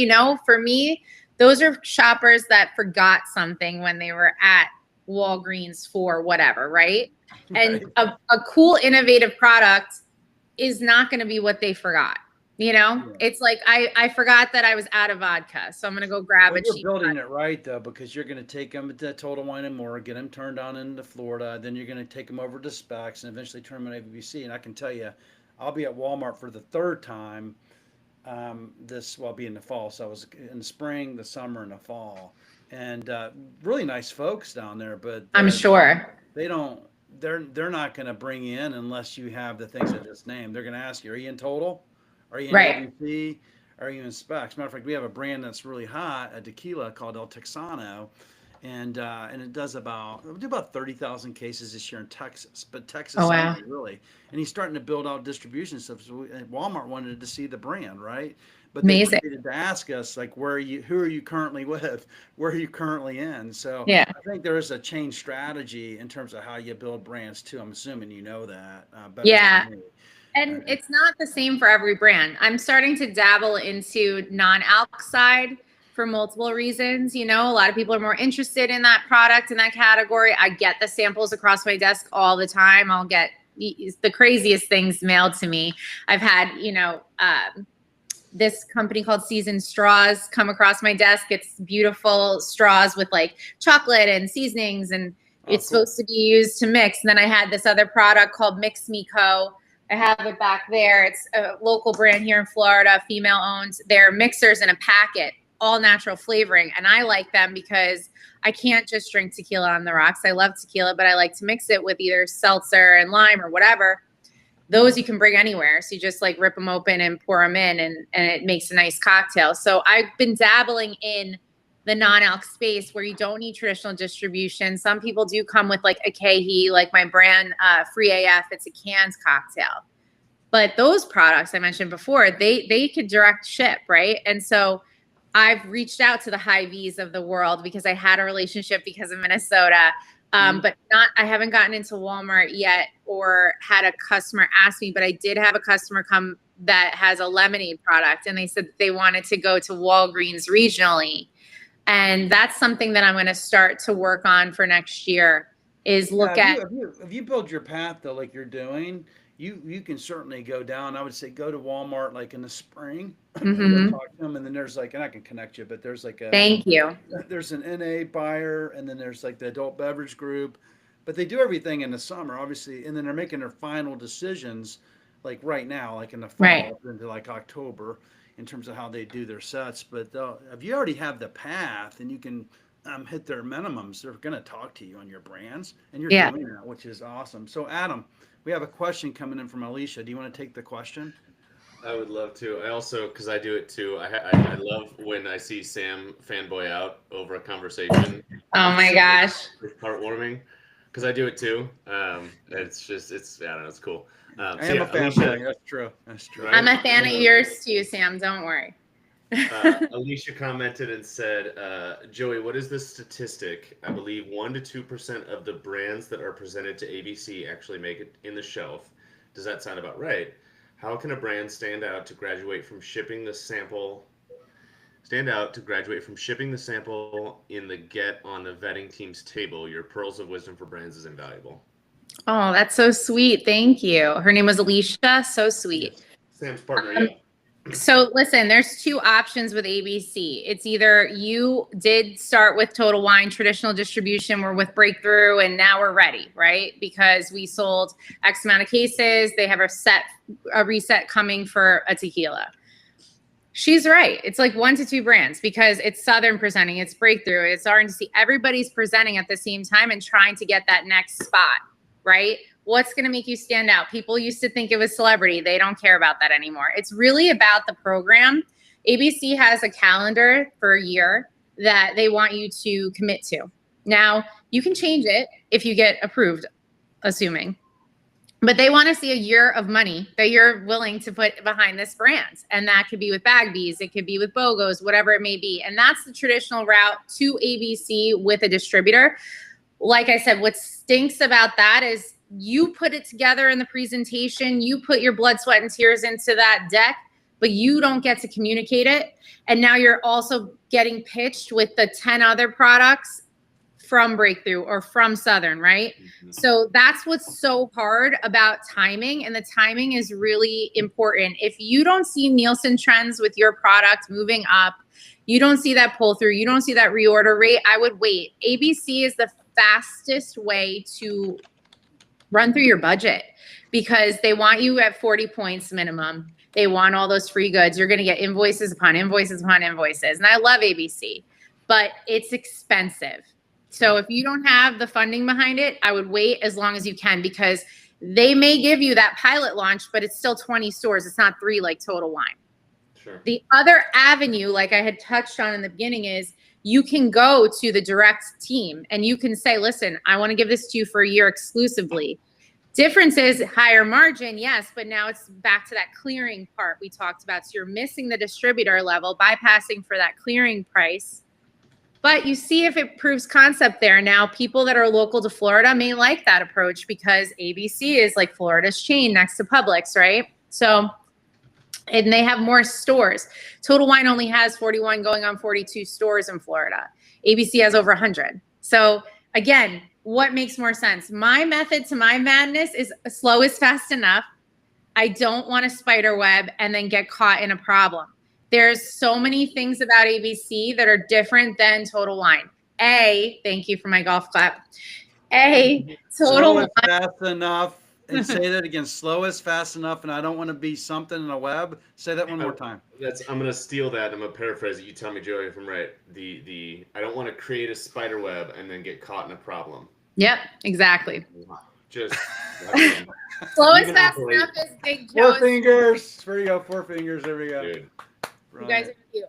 for me, those are shoppers that forgot something when they were at Walgreens for whatever, right? And a cool, innovative product is not going to be what they forgot. It's like I forgot that I was out of vodka, so I'm gonna go grab a cheap. You're building it right though, because you're gonna take them to Total Wine and More, get them turned on into Florida, then you're gonna take them over to Specs and eventually turn them on ABBC. And I can tell you, I'll be at Walmart for the 3rd time. I'll be in the fall, so I was in the spring, the summer, and the fall, and really nice folks down there. But I'm sure they don't. They're not gonna bring you in unless you have the things I just named. They're gonna ask you, "Are you in Total? Are you in WP? Are you in Specs?" Matter of fact, we have a brand that's really hot, a tequila called El Texano, and it does we'll do about 30,000 cases this year in Texas, but Texas only, really. And he's starting to build out distribution stuff. So Walmart wanted to see the brand, right? But they needed to ask us, like, who are you currently with? Where are you currently in? So I think there is a change strategy in terms of how you build brands too. I'm assuming you know that better than me. And it's not the same for every brand. I'm starting to dabble into non-alc side for multiple reasons. A lot of people are more interested in that product, in that category. I get the samples across my desk all the time. I'll get the craziest things mailed to me. I've had, this company called Seasoned Straws come across my desk. It's beautiful straws with like chocolate and seasonings, and it's supposed to be used to mix. And then I had this other product called Mix Me Co. I have it back there. It's a local brand here in Florida, female owned. They're mixers in a packet, all natural flavoring. And I like them because I can't just drink tequila on the rocks. I love tequila, but I like to mix it with either seltzer and lime or whatever. Those you can bring anywhere. So you just like rip them open and pour them in, and it makes a nice cocktail. So I've been dabbling in the non-alc space where you don't need traditional distribution. Some people do come with like a Kehi, like my brand Free AF. It's a canned cocktail. But those products I mentioned before, they could direct ship, right? And so I've reached out to the Hy-Vees of the world because I had a relationship because of Minnesota. But I haven't gotten into Walmart yet or had a customer ask me, but I did have a customer come that has a lemonade product, and they said that they wanted to go to Walgreens regionally. And that's something that I'm going to start to work on for next year is look at. If you build your path though, like you're doing, you can certainly go down. I would say go to Walmart like in the spring and go talk to them. And then there's like, and I can connect you, but there's like Thank you. There's an NA buyer, and then there's like the adult beverage group, but they do everything in the summer, obviously. And then they're making their final decisions like right now, like in the fall into like October, in terms of how they do their sets. But if you already have the path and you can hit their minimums, they're going to talk to you on your brands, and you're doing that, which is awesome. So Adam, we have a question coming in from Alicia. Do you want to take the question? I would love to. I also, because I do it too, I love when I see Sam fanboy out over a conversation. Oh my gosh. It's heartwarming, because I do it too. It's I don't know, it's cool. I am a fanboy. That's true. That's true. I'm a fan of yours too, Sam. Don't worry. Alicia commented and said, Joey, what is the statistic? I believe 1% to 2% of the brands that are presented to ABC actually make it in the shelf. Does that sound about right? How can a brand stand out to graduate from shipping the sample in the get on the vetting team's table? Your pearls of wisdom for brands is invaluable. Oh, that's so sweet. Thank you. Her name was Alicia. So sweet. Sam's partner, So listen, there's two options with ABC. It's either you did start with Total Wine traditional distribution, we're with Breakthrough, and now we're ready, right? Because we sold X amount of cases. They have a reset coming for a tequila. She's right. It's like 1 to 2 brands because it's Southern presenting, it's Breakthrough, it's RNC. Everybody's presenting at the same time and trying to get that next spot, right? What's going to make you stand out? People used to think it was celebrity. They don't care about that anymore. It's really about the program. ABC has a calendar for a year that they want you to commit to. Now, you can change it if you get approved, assuming. But they want to see a year of money that you're willing to put behind this brand. And that could be with Bagbees. It could be with BOGOs, whatever it may be. And that's the traditional route to ABC with a distributor. Like I said, what stinks about that is you put it together in the presentation, you put your blood, sweat, and tears into that deck, but you don't get to communicate it. And now you're also getting pitched with the 10 other products from Breakthrough or from Southern, right? Mm-hmm. So that's what's so hard about timing. And the timing is really important. If you don't see Nielsen trends with your product moving up, you don't see that pull through, you don't see that reorder rate, I would wait. ABC is the fastest way to run through your budget because they want you at 40 points minimum. They want all those free goods. You're going to get invoices upon invoices upon invoices. And I love ABC, but it's expensive. So if you don't have the funding behind it, I would wait as long as you can because they may give you that pilot launch, but it's still 20 stores. It's not 3 like Total Wine. Sure. The other avenue, like I had touched on in the beginning, is you can go to the direct team and you can say, listen, I want to give this to you for a year exclusively. Difference is higher margin, yes, but now it's back to that clearing part we talked about. So you're missing the distributor level, bypassing for that clearing price. But you see if it proves concept there. Now, people that are local to Florida may like that approach because ABC is like Florida's chain next to Publix, right? So, and they have more stores. Total Wine only has 41 going on 42 stores in Florida. ABC has over 100. So again, what makes more sense? My method to my madness is slow is fast enough. I don't want to spider web and then get caught in a problem. There's so many things about ABC that are different than Total Wine. Thank you for my golf clap. Total Slow Wine. is fast enough. And say that again. Slow is fast enough, and I don't want to be something in a web. Say that one more time. I'm gonna steal that. I'm gonna paraphrase it. You tell me, Joey, if I'm right. I don't want to create a spider web and then get caught in a problem. Yep, exactly. Just slow is fast enough is Big Joe's. 4 fingers. There you go. 4 fingers. There we go. Dude. Right. You guys are cute.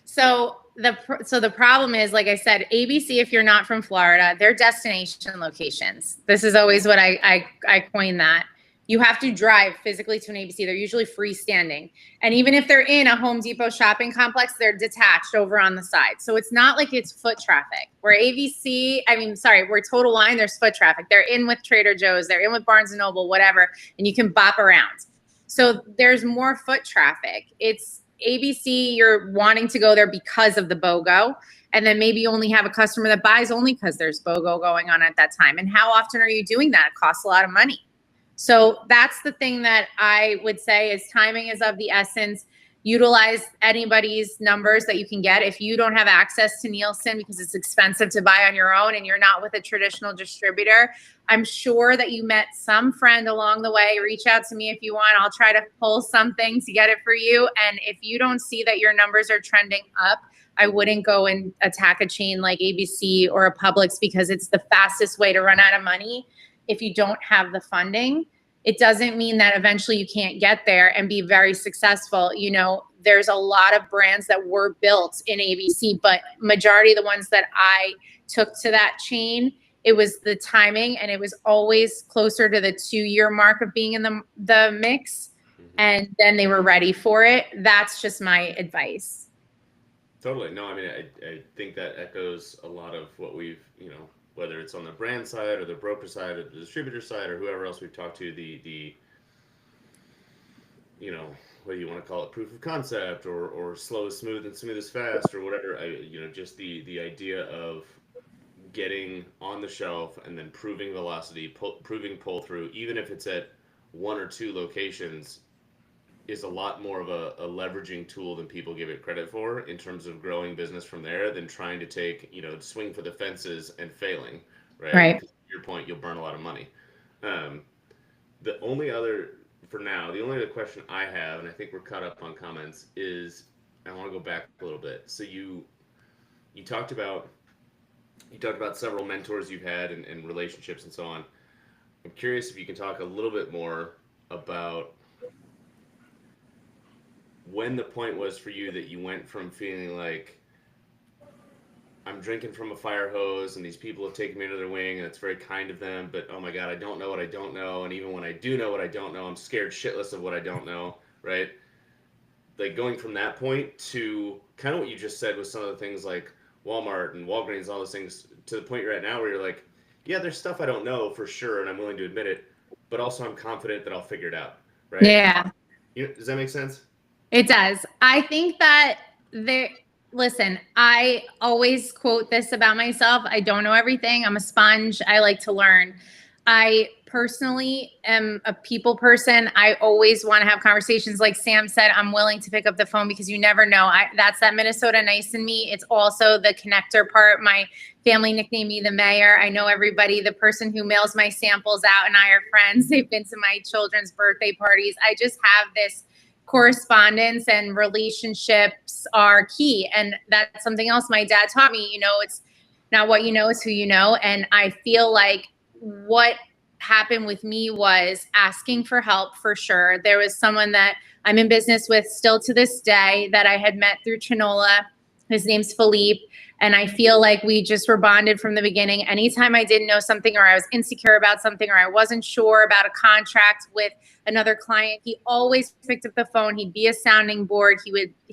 So the problem is, like I said, ABC, if you're not from Florida, they're destination locations. This is always what I coin that. You have to drive physically to an ABC. They're usually freestanding. And even if they're in a Home Depot shopping complex, they're detached over on the side. So it's not like it's foot traffic. Where where Total Wine, there's foot traffic. They're in with Trader Joe's, they're in with Barnes & Noble, whatever, and you can bop around. So there's more foot traffic. It's ABC, you're wanting to go there because of the BOGO. And then maybe you only have a customer that buys only because there's BOGO going on at that time. And how often are you doing that? It costs a lot of money. So that's the thing that I would say is timing is of the essence. Utilize anybody's numbers that you can get. If you don't have access to Nielsen because it's expensive to buy on your own and you're not with a traditional distributor, I'm sure that you met some friend along the way. Reach out to me if you want. I'll try to pull something to get it for you. And if you don't see that your numbers are trending up, I wouldn't go and attack a chain like ABC or a Publix because it's the fastest way to run out of money. If you don't have the funding, it doesn't mean that eventually you can't get there and be very successful. You know, there's a lot of brands that were built in ABC, but majority of the ones that I took to that chain, it was the timing and it was always closer to the 2-year mark of being in the mix. And then they were ready for it. That's just my advice. Totally. No, I mean, I think that echoes a lot of what we've, whether it's on the brand side or the broker side or the distributor side or whoever else we've talked to, the whether you want to call it proof of concept or slow is smooth and smooth is fast or whatever, just the idea of getting on the shelf and then proving velocity, proving pull through, even if it's at 1 or 2 locations, is a lot more of a leveraging tool than people give it credit for in terms of growing business from there than trying to take, swing for the fences and failing, right? Right. To your point, you'll burn a lot of money. The only other question I have, and I think we're caught up on comments, is I want to go back a little bit. So you talked about several mentors you've had and relationships and so on. I'm curious if you can talk a little bit more about when the point was for you that you went from feeling like I'm drinking from a fire hose and these people have taken me under their wing and it's very kind of them, but oh my God, I don't know what I don't know. And even when I do know what I don't know, I'm scared shitless of what I don't know, right? Like going from that point to kind of what you just said with some of the things like Walmart and Walgreens, all those things, to the point you're at now where you're like, yeah, there's stuff I don't know for sure and I'm willing to admit it, but also I'm confident that I'll figure it out, right? Yeah. Does that make sense? It does. I think that listen, I always quote this about myself. I don't know everything. I'm a sponge. I like to learn. I personally am a people person. I always want to have conversations. Like Sam said, I'm willing to pick up the phone because you never know. That's that Minnesota nice in me. It's also the connector part. My family nicknamed me the mayor. I know everybody. The person who mails my samples out and I are friends. They've been to my children's birthday parties. I just have this correspondence, and relationships are key. And that's something else my dad taught me. It's not what you know, it's who you know. And I feel like what happened with me was asking for help for sure. There was someone that I'm in business with still to this day that I had met through Chinola. His name's Philippe. And I feel like we just were bonded from the beginning. Anytime I didn't know something or I was insecure about something or I wasn't sure about a contract with another client, he always picked up the phone. He'd be a sounding board. He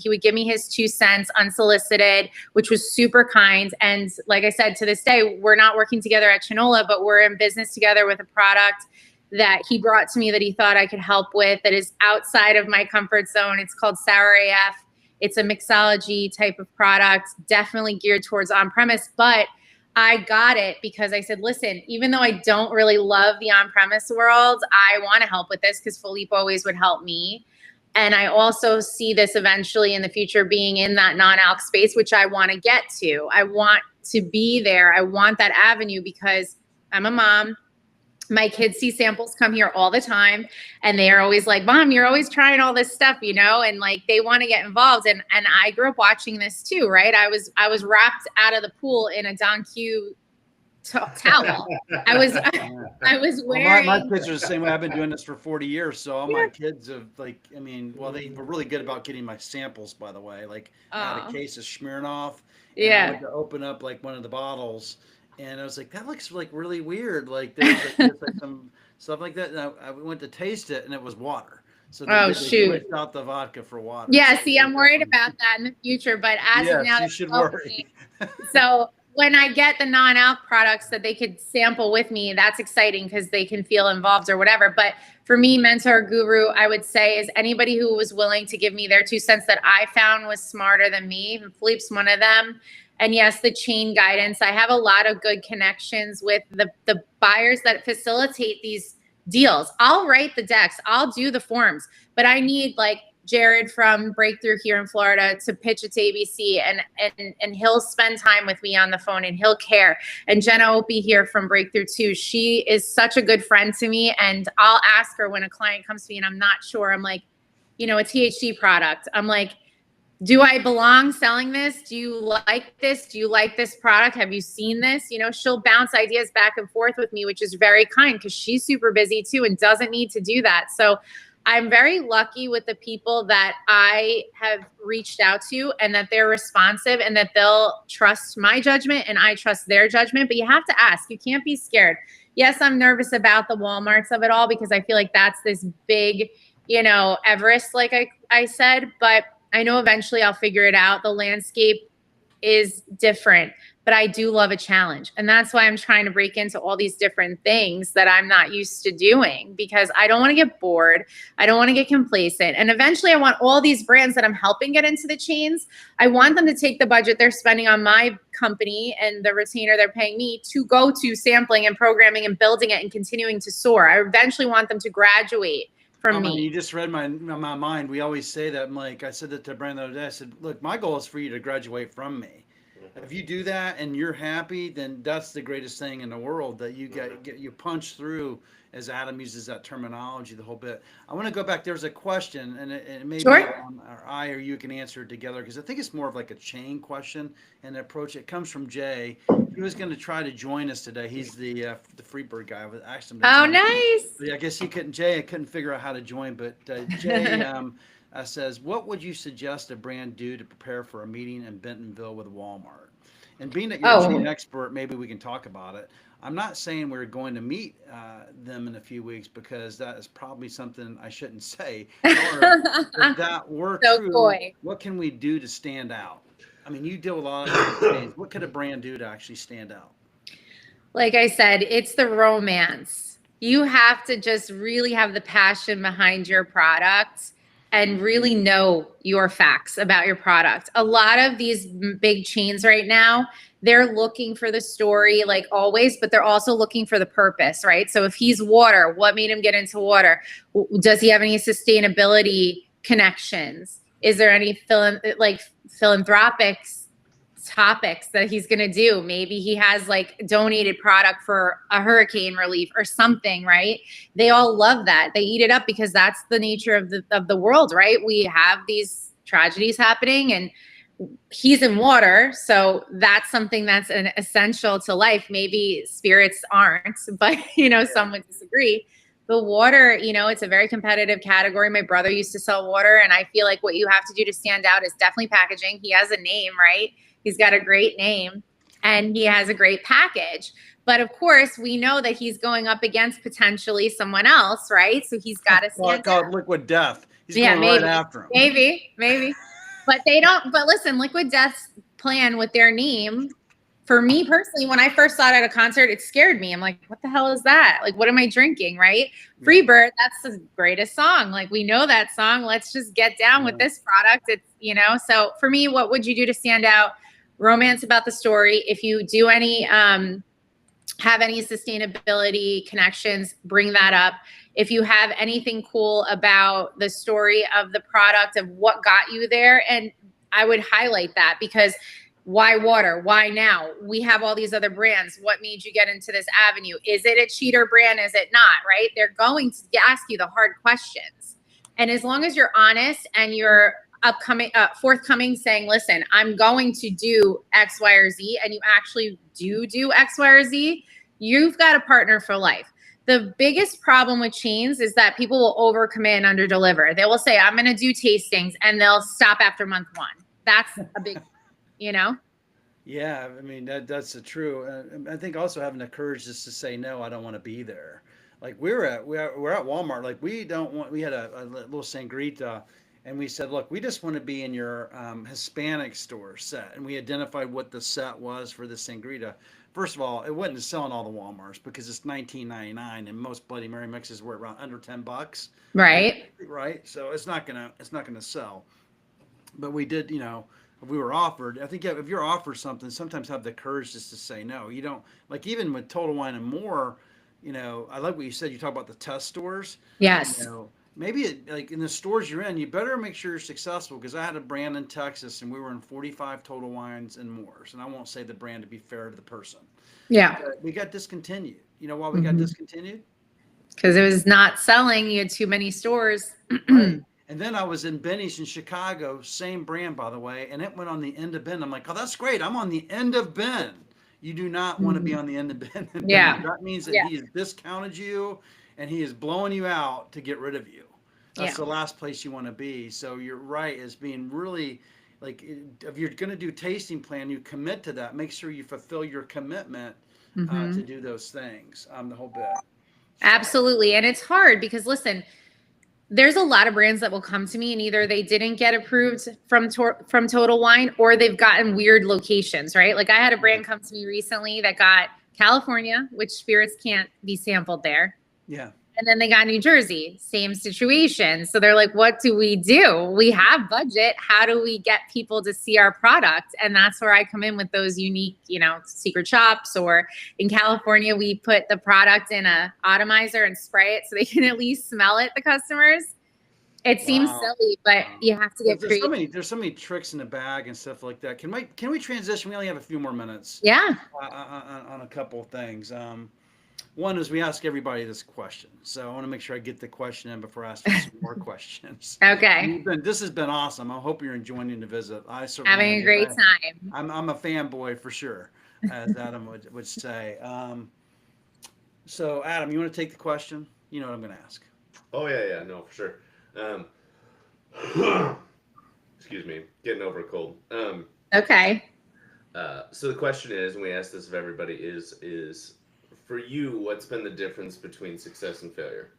would give me his 2 cents unsolicited, which was super kind. And like I said, to this day, we're not working together at Chinola, but we're in business together with a product that he brought to me that he thought I could help with that is outside of my comfort zone. It's called Sour AF. It's a mixology type of product, definitely geared towards on-premise, but I got it because I said, listen, even though I don't really love the on-premise world, I want to help with this because Philippe always would help me. And I also see this eventually in the future being in that non-alc space, which I want to get to. I want to be there. I want that avenue because I'm a mom. My kids see samples come here all the time, and they are always like, Mom, you're always trying all this stuff, you know, and like they want to get involved. And I grew up watching this too, right? I was wrapped out of the pool in a Don Q towel. I was wearing. Well, my kids are the same way. I've been doing this for 40 years, so all my kids have like. I mean, well, they were really good about getting my samples, by the way. Like I had a case of Smirnoff. And I went to open up like one of the bottles, and I was like, that looks like really weird. Like there's like some stuff like that. And I went to taste it, and it was water. So they switched out the vodka for water. Yeah, see, I'm worried about that in the future, but as of now, you should worry. So when I get the non-alc products that they could sample with me, that's exciting because they can feel involved or whatever. But for me, mentor, guru, I would say is anybody who was willing to give me their 2 cents that I found was smarter than me. Philippe's one of them. And yes, the chain guidance. I have a lot of good connections with the buyers that facilitate these deals. I'll write the decks. I'll do the forms, but I need like Jared from Breakthrough here in Florida to pitch it to ABC, and he'll spend time with me on the phone and he'll care. And Jenna Opie here from Breakthrough too. She is such a good friend to me, and I'll ask her when a client comes to me and I'm not sure. I'm like, you know, a THC product. I'm like, do I belong selling this? Do you like this? Do you like this product? Have you seen this? You know, she'll bounce ideas back and forth with me, which is very kind because she's super busy too and doesn't need to do that. So I'm very lucky with the people that I have reached out to, and that they're responsive and that they'll trust my judgment and I trust their judgment. But you have to ask. You can't be scared. Yes, I'm nervous about the Walmarts of it all because I feel like that's this big, you know, Everest, like I said, but I know eventually I'll figure it out. The landscape is different, but I do love a challenge. And that's why I'm trying to break into all these different things that I'm not used to doing, because I don't want to get bored. I don't want to get complacent. And eventually I want all these brands that I'm helping get into the chains, I want them to take the budget they're spending on my company and the retainer they're paying me to go to sampling and programming and building it and continuing to soar. I eventually want them to graduate from me. You just read my mind. We always say that. Mike, I said that to Brandon the other day. I said, look, my goal is for you to graduate from me. If you do that and you're happy, then that's the greatest thing in the world, that you get you punch through, as Adam uses that terminology, the whole bit. I want to go back. There's a question, and it may be I or you can answer it together, because I think it's more of like a chain question and approach. It comes from Jay. He was going to try to join us today. He's the Freebird guy. I asked him to join. Nice. But I guess he couldn't. Jay couldn't figure out how to join, but Jay says, what would you suggest a brand do to prepare for a meeting in Bentonville with Walmart? And being that you're a chain expert, maybe we can talk about it. I'm not saying we're going to meet them in a few weeks, because that is probably something I shouldn't say. Or if that were true, what can we do to stand out? I mean, you deal with a lot of things. What could a brand do to actually stand out? Like I said, it's the romance. You have to just really have the passion behind your product and really know your facts about your product. A lot of these big chains right now, they're looking for the story like always, but they're also looking for the purpose, right? So if he's water, what made him get into water? Does he have any sustainability connections? Is there any philanthropic topics that he's going to do? Maybe he has like donated product for a hurricane relief or something, right? They all love that. They eat it up because that's the nature of the world, right? We have these tragedies happening, and he's in water, so that's something that's an essential to life. Maybe spirits aren't, but some would disagree. The water, it's a very competitive category. My brother used to sell water, and I feel like what you have to do to stand out is definitely packaging. He has a name, right? He's got a great name, and he has a great package. But of course, we know that he's going up against potentially someone else, right? So he's got to stand out. Liquid Death. He's going right after him. Maybe. But they don't. But listen, Liquid Death's plan with their name, for me personally, when I first saw it at a concert, it scared me. I'm like, what the hell is that? Like, what am I drinking, right? Freebird, that's the greatest song. Like, we know that song. Let's just get down with this product. It's, so for me, what would you do to stand out? Romance about the story. If you do any have any sustainability connections, bring that up. If you have anything cool about the story of the product, of what got you there, and I would highlight that, because why water? Why now? We have all these other brands. What made you get into this avenue? Is it a cheater brand? Is it not? Right? They're going to ask you the hard questions. And as long as you're honest and you're forthcoming, saying, listen, I'm going to do X, Y, or Z, and you actually do X, Y, or Z, you've got a partner for life. The biggest problem with chains is that people will overcommit and underdeliver. They will say, I'm going to do tastings, and they'll stop after month 1. That's a big, Yeah, I mean that's the true. I think also having the courage just to say no, I don't want to be there. Like we're at Walmart. Like we had a little sangrita, and we said, look, we just want to be in your Hispanic store set, and we identified what the set was for the sangrita. First of all, it wasn't selling all the Walmarts because it's $19.99, and most Bloody Mary mixes were around under $10. right. Right. So it's not gonna sell. But we did, if we were offered, I think if you're offered something, sometimes have the courage just to say no. You don't, like, even with Total Wine and More, I like what you said. You talk about the test stores. Yes. Maybe like in the stores you're in, you better make sure you're successful, because I had a brand in Texas and we were in 45 Total Wines and Mores, and I won't say the brand to be fair to the person. Yeah. But we got discontinued. You know why we got discontinued? Because it was not selling. You had too many stores. Right. And then I was in Benny's in Chicago, same brand, by the way, and it went on the end of Ben. I'm like, oh, that's great. I'm on the end of Ben. You do not want to be on the end of Ben. Yeah. That means that he has discounted you and he is blowing you out to get rid of you. That's the last place you want to be. So you're right, as being really, like, if you're going to do tasting plan, you commit to that. Make sure you fulfill your commitment to do those things, the whole bit. Absolutely. And it's hard because, listen, there's a lot of brands that will come to me and either they didn't get approved from Total Wine, or they've gotten weird locations, right? Like I had a brand come to me recently that got California, which spirits can't be sampled there. Yeah. And then they got New Jersey, same situation. So they're like, what do? We have budget. How do we get people to see our product? And that's where I come in with those unique, secret shops. Or in California, we put the product in a atomizer and spray it so they can at least smell it, the customers. It seems silly, but you have to get creative. There's so many tricks in the bag and stuff like that. Can we transition? We only have a few more minutes. Yeah. On a couple of things. One is we ask everybody this question. So I want to make sure I get the question in before I ask you some more questions. Okay. This has been awesome. I hope you're enjoying the visit. I certainly having a great time. I'm a fanboy for sure, as Adam would say. So Adam, you want to take the question? You know what I'm going to ask. Oh yeah, no, for sure. Excuse me, getting over a cold. Okay. So the question is, and we ask this of everybody, is for you, what's been the difference between success and failure?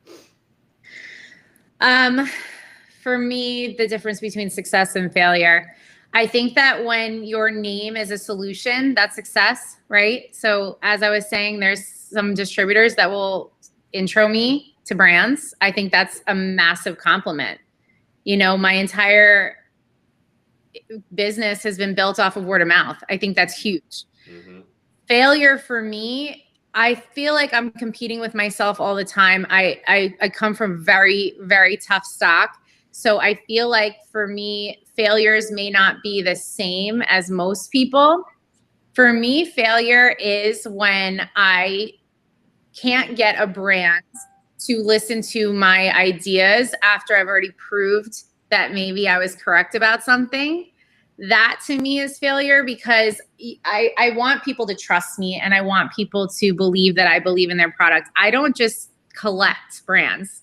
For me, the difference between success and failure, I think that when your name is a solution, that's success, right? So as I was saying, there's some distributors that will intro me to brands. I think that's a massive compliment. My entire business has been built off of word of mouth. I think that's huge. Mm-hmm. Failure for me, I feel like I'm competing with myself all the time. I come from very, very tough stock. So I feel like for me, failures may not be the same as most people. For me, failure is when I can't get a brand to listen to my ideas after I've already proved that maybe I was correct about something. That to me is failure, because I want people to trust me and I want people to believe that I believe in their product. I don't just collect brands.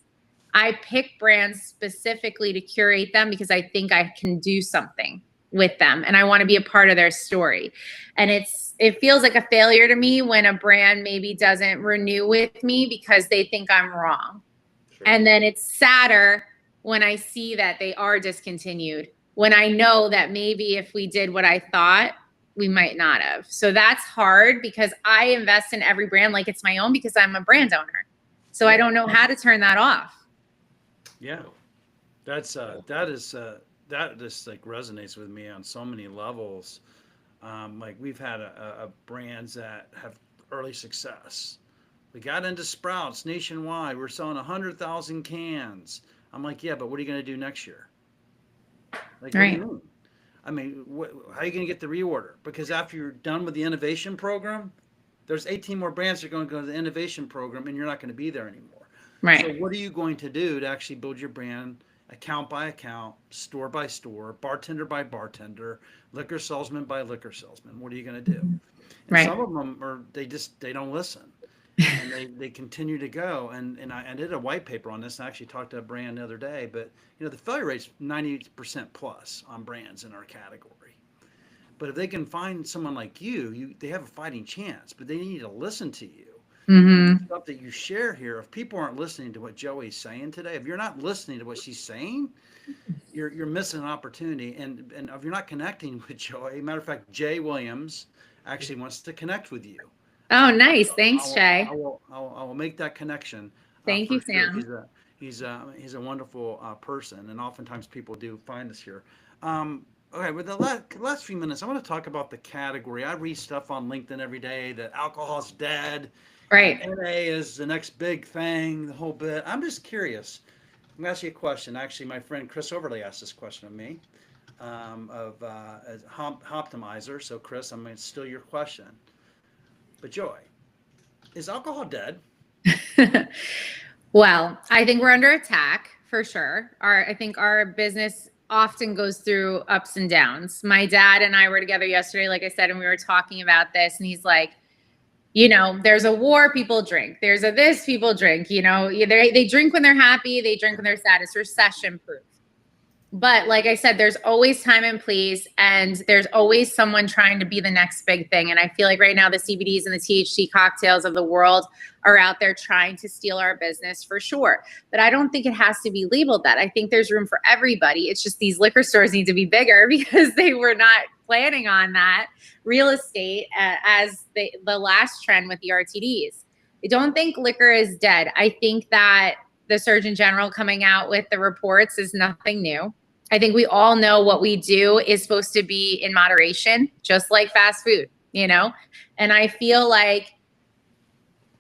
I pick brands specifically to curate them because I think I can do something with them and I want to be a part of their story. And it feels like a failure to me when a brand maybe doesn't renew with me because they think I'm wrong. Sure. And then it's sadder when I see that they are discontinued, when I know that maybe if we did what I thought, we might not have. So that's hard because I invest in every brand like it's my own because I'm a brand owner. So I don't know how to turn that off. Yeah, that just like resonates with me on so many levels. Like we've had a brands that have early success. We got into Sprouts nationwide. We're selling 100,000 cans. I'm like, yeah, but what are you going to do next year? Like, what do you Right. mean? I mean, how are you going to get the reorder? Because after you're done with the innovation program, there's 18 more brands that are going to go to the innovation program, and you're not going to be there anymore. So Right. what are you going to do to actually build your brand account by account, store by store, bartender by bartender, liquor salesman by liquor salesman? What are you going to do? And Right. some of them are they don't listen, and they continue to go. And I did a white paper on this. And I actually talked to a brand the other day, but the failure rate's 90% plus on brands in our category. But if they can find someone like you, they have a fighting chance. But they need to listen to you. And the Mm-hmm. stuff that you share here, if people aren't listening to what Joey's saying today, if you're not listening to what she's saying, you're missing an opportunity. And if you're not connecting with Joey, matter of fact, Jay Williams actually wants to connect with you. Oh, nice. I Thanks, will, Shay. I will make that connection Thank you, for sure. Sam. He's a wonderful person, and oftentimes people do find us here. Okay, with the last few minutes, I want to talk about the category. I read stuff on LinkedIn every day that alcohol's dead, and Right. NA is the next big thing, the whole bit. I'm just curious. I'm gonna ask you a question. Actually, my friend Chris Overley asked this question of me, as Optimizer. So, Chris, I'm gonna steal your question. But Joy, is alcohol dead? Well, I think we're under attack for sure. I think our business often goes through ups and downs. My dad and I were together yesterday, like I said, and we were talking about this, and he's like, there's a war, people drink. There's a this, people drink. They drink when they're happy, they drink when they're sad. It's recession proof. But like I said, there's always time and place, and there's always someone trying to be the next big thing. And I feel like right now the CBDs and the THC cocktails of the world are out there trying to steal our business for sure. But I don't think it has to be labeled that. I think there's room for everybody. It's just these liquor stores need to be bigger because they were not planning on that real estate as the last trend with the RTDs. I don't think liquor is dead. I think that the Surgeon General coming out with the reports is nothing new. I think we all know what we do is supposed to be in moderation, just like fast food, And I feel like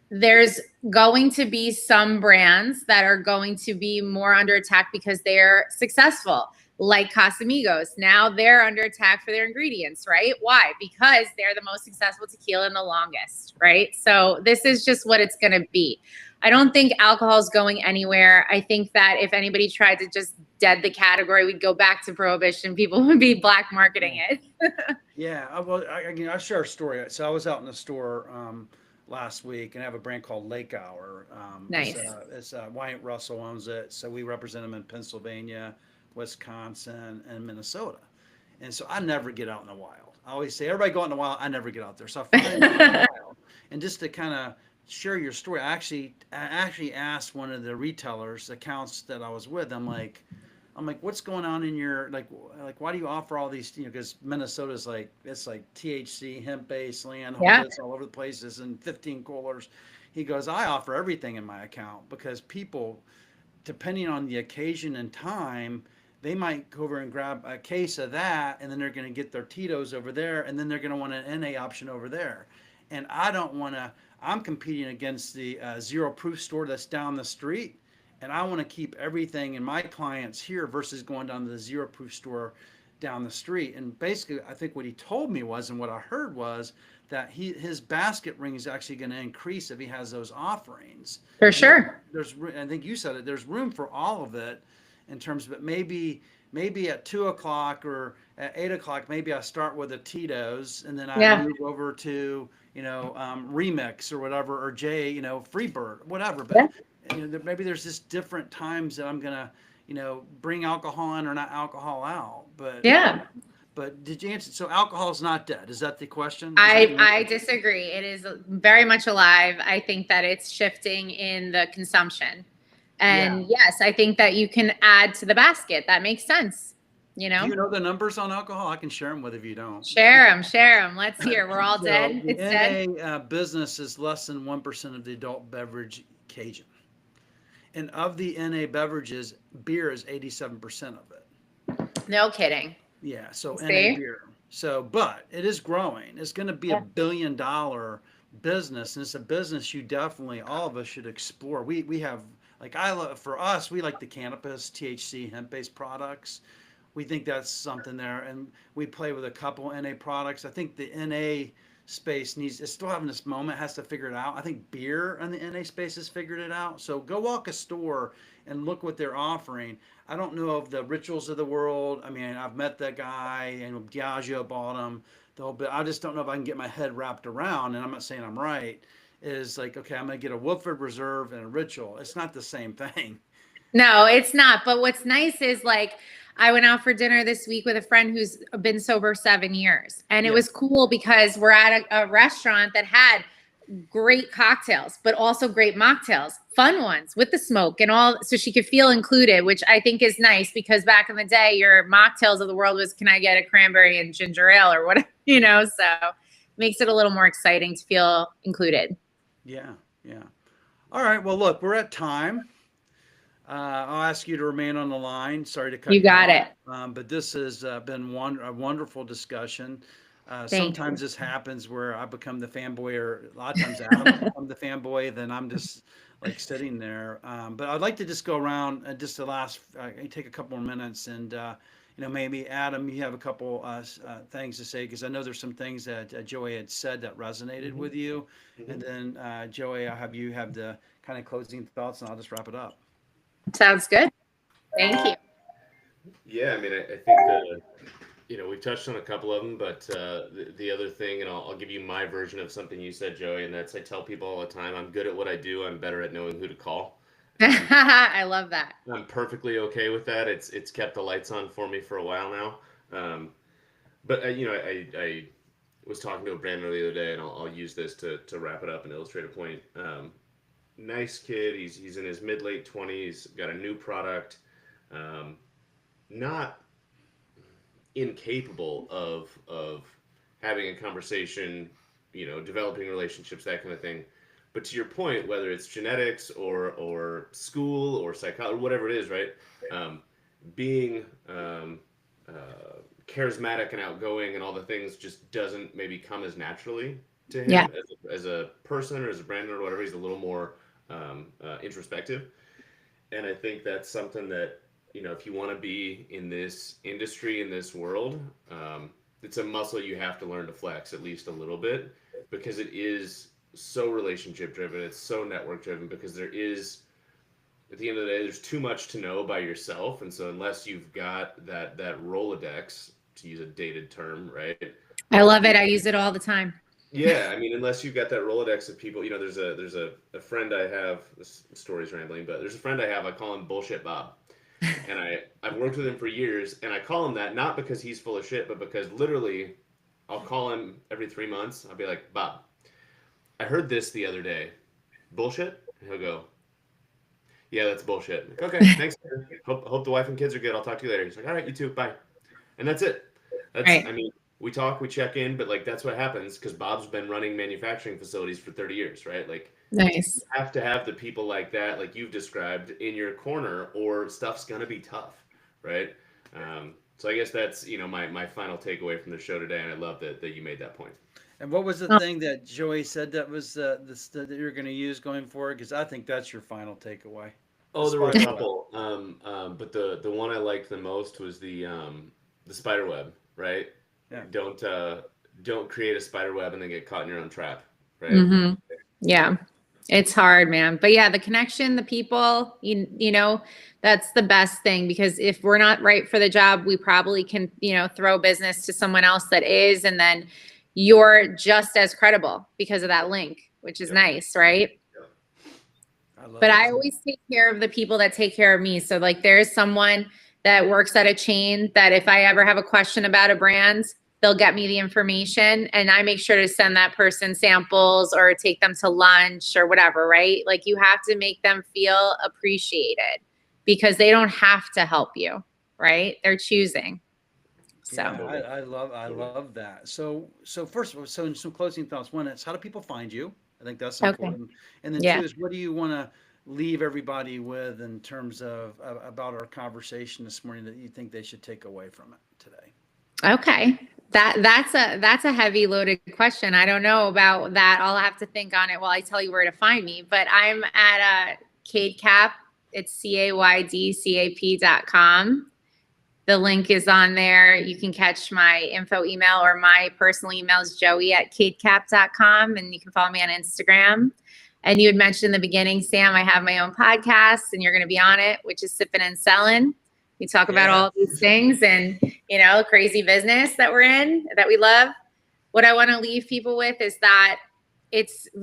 there's going to be some brands that are going to be more under attack because they're successful, like Casamigos. Now they're under attack for their ingredients, right? Why? Because they're the most successful tequila in the longest, right? So this is just what it's going to be. I don't think alcohol is going anywhere. I think that if anybody tried to just dead the category, we'd go back to prohibition. People would be black marketing it. Yeah, I'll share a story. So I was out in the store last week, and I have a brand called Lake Hour. Nice. It's Wyatt Russell owns it, so we represent them in Pennsylvania, Wisconsin, and Minnesota. And so I never get out in the wild. I always say, everybody go out in the wild. I never get out there. So I find out in the wild. And just to kind of share your story, I actually asked one of the retailers accounts that I was with. I'm like, what's going on in your like why do you offer all these? Because Minnesota's it's like THC, hemp-based land, holders all over the places, and 15 coolers. He goes, I offer everything in my account because people, depending on the occasion and time, they might go over and grab a case of that, and then they're going to get their Tito's over there, and then they're going to want an NA option over there. And I don't want to. I'm competing against the zero proof store that's down the street, and I want to keep everything in my clients here versus going down to the zero proof store down the street. And basically, I think what he told me was, and what I heard was, that his basket ring is actually going to increase if he has those offerings. For sure. I think you said it. There's room for all of it in terms of it. Maybe at 2:00 or at 8:00, maybe I start with a Tito's, and then I move over to Remix or whatever, or J, Freebird, whatever. But maybe there's just different times that I'm gonna, bring alcohol in or not alcohol out. But But did you answer? So alcohol is not dead. Is that the question? I disagree. It is very much alive. I think that it's shifting in the consumption. And yes, I think that you can add to the basket. That makes sense. Do you know the numbers on alcohol? I can share them with if you don't. Share them. Let's hear. We're all dead. It's dead. NA business is less than 1% of the adult beverage occasion. And of the NA beverages, beer is 87% of it. No kidding. Yeah, so NA beer. So, but it is growing. It's going to be $1 billion business, and it's a business you definitely, all of us should explore. We have, like, I love, for us, we like the cannabis, THC, hemp-based products. We think that's something there, and we play with a couple NA products. I think the NA space needs, it's still having this moment, has to figure it out. I think beer and the NA space has figured it out. So go walk a store and look what they're offering. I don't know of the Rituals of the world. I mean, I've met that guy, and Diageo bought them. The whole bit. I just don't know if I can get my head wrapped around. And I'm not saying I'm right. Is like, okay, I'm gonna get a Woodford Reserve and a Ritual. It's not the same thing. No, it's not. But what's nice is like I went out for dinner this week with a friend who's been sober 7 years. And it Yeah. was cool because we're at a restaurant that had great cocktails, but also great mocktails, fun ones with the smoke and all. So she could feel included, which I think is nice because back in the day, your mocktails of the world was, can I get a cranberry and ginger ale or whatever, you know? So it makes it a little more exciting to feel included. Yeah, yeah. All right. Well, look, we're at time. I'll ask you to remain on the line. Sorry to cut You got off. it. But this has been a wonderful discussion. Thank Sometimes this happens where I become the fanboy, or a lot of times Adam become the fanboy. Then I'm just like sitting there. But I'd like to just go around and just the last, take a couple more minutes, and maybe Adam, you have a couple things to say, because I know there's some things that Joey had said that resonated with you. And then Joey, I'll have you have the kind of closing thoughts, and I'll just wrap it up. Sounds good. Thank you. Yeah, I mean, I think that, we touched on a couple of them, but the other thing, and I'll give you my version of something you said, Joey, and that's I tell people all the time, I'm good at what I do. I'm better at knowing who to call. I love that. I'm perfectly okay with that. It's kept the lights on for me for a while now. But I was talking to a brand new the other day, and I'll use this to wrap it up and illustrate a point. Nice kid. He's in his mid-late 20s, got a new product, not incapable of having a conversation, developing relationships, that kind of thing. But to your point, whether it's genetics or school or psychology, or whatever it is, right? Being charismatic and outgoing and all the things just doesn't maybe come as naturally to him. Yeah. As a person or as a brand or whatever. He's a little more introspective. And I think that's something that, if you want to be in this industry, in this world, it's a muscle you have to learn to flex at least a little bit, because it is so relationship driven. It's so network driven, because there is, at the end of the day, there's too much to know by yourself. And so unless you've got that Rolodex, to use a dated term, right? I love it. I use it all the time. Yeah, I mean, unless you've got that Rolodex of people, there's a friend I have, this story's rambling, but there's a friend I have, I call him Bullshit Bob. And I've worked with him for years, and I call him that not because he's full of shit, but because literally I'll call him every 3 months. I'll be like, Bob, I heard this the other day. Bullshit? And he'll go, yeah, that's bullshit. Like, okay, thanks. Hope the wife and kids are good. I'll talk to you later. He's like, all right, you too. Bye. And that's it. Right. I mean, we talk, we check in, but like that's what happens because Bob's been running manufacturing facilities for 30 years, right? Like, nice. you have to have the people like that, like you've described, in your corner, or stuff's gonna be tough, right? So I guess that's my final takeaway from the show today, and I love that you made that point. And what was the thing that Joey said that was that you're going to use going forward? Because I think that's your final takeaway. Oh, there were a couple, but the one I liked the most was the spider web, right? Yeah. Don't create a spider web and then get caught in your own trap, right? Mm-hmm. Yeah, it's hard, man. But yeah, the connection, the people, you know, that's the best thing, because if we're not right for the job, we probably can, throw business to someone else that is, and then you're just as credible because of that link, which is nice, right? But I always take care of the people that take care of me. So like there's someone that works at a chain that if I ever have a question about a brand, they'll get me the information, and I make sure to send that person samples or take them to lunch or whatever, right? Like you have to make them feel appreciated because they don't have to help you, right? They're choosing. So yeah, I love that. So first of all, so some closing thoughts. One is, how do people find you? I think that's important. Okay. And then two is, what do you want to leave everybody with in terms of about our conversation this morning that you think they should take away from it today? Okay. That's a heavy loaded question. I don't know about that. I'll have to think on it while I tell you where to find me. But I'm at CaydCap. It's CaydCap.com. The link is on there. You can catch my info email, or my personal email is joey@caydcap.com, and you can follow me on Instagram. And you had mentioned in the beginning, Sam, I have my own podcast, and you're going to be on it, which is Sipping and Selling. We talk about all these things and, crazy business that we're in, that we love. What I want to leave people with is that it's a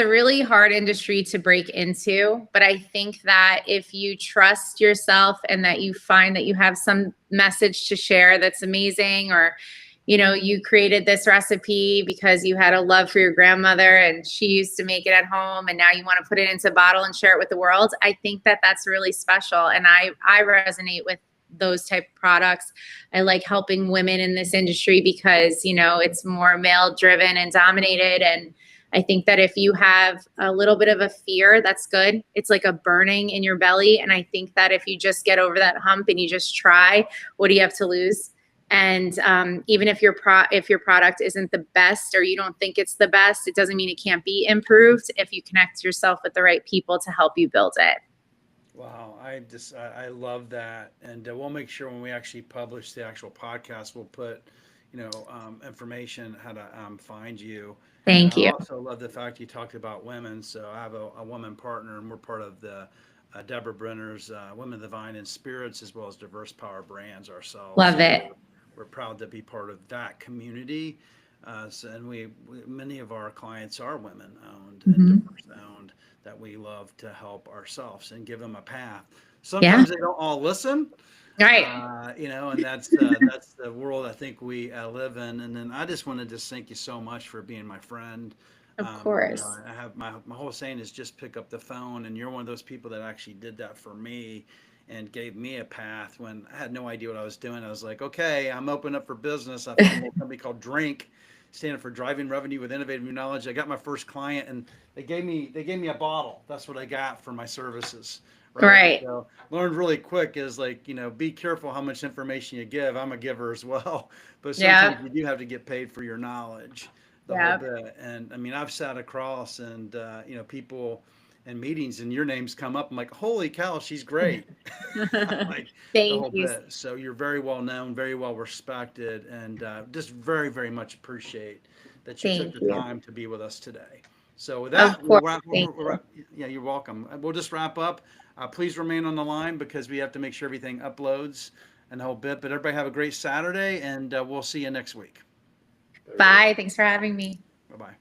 really hard industry to break into. But I think that if you trust yourself and that you find that you have some message to share that's amazing, or you created this recipe because you had a love for your grandmother and she used to make it at home, and now you want to put it into a bottle and share it with the world. I think that that's really special. And I resonate with those type of products. I like helping women in this industry because, it's more male driven and dominated. And I think that if you have a little bit of a fear, that's good. It's like a burning in your belly. And I think that if you just get over that hump and you just try, what do you have to lose? And even if your product isn't the best, or you don't think it's the best, it doesn't mean it can't be improved if you connect yourself with the right people to help you build it. Wow, I love that, and we'll make sure when we actually publish the actual podcast, we'll put information how to find you. Thank you. I also love the fact you talked about women. So I have a woman partner, and we're part of the Deborah Brenner's Women of the Vine and Spirits, as well as Diverse Power Brands ourselves. Love it. We're proud to be part of that community. And we many of our clients are women owned and diverse owned, that we love to help ourselves and give them a path. Sometimes they don't all listen, right? And that's the world I think we live in. And then I just wanted to thank you so much for being my friend. Of course. I have my whole saying is just pick up the phone, and you're one of those people that actually did that for me and gave me a path when I had no idea what I was doing. I was like, okay, I'm open up for business. I found a company called Drink, standing for Driving Revenue with Innovative New Knowledge. I got my first client, and they gave me a bottle. That's what I got for my services. Right. So learned really quick is be careful how much information you give. I'm a giver as well, but sometimes you do have to get paid for your knowledge the whole bit. And I mean, I've sat across and people in meetings, and your names come up. I'm like, holy cow, she's great. Thank you. Bit. So you're very well known, very well respected, and just very, very much appreciate that you took the time to be with us today. So with that, you're welcome. We'll just wrap up. Please remain on the line because we have to make sure everything uploads and the whole bit. But everybody have a great Saturday, and we'll see you next week. Bye. Thanks for having me. Bye-bye.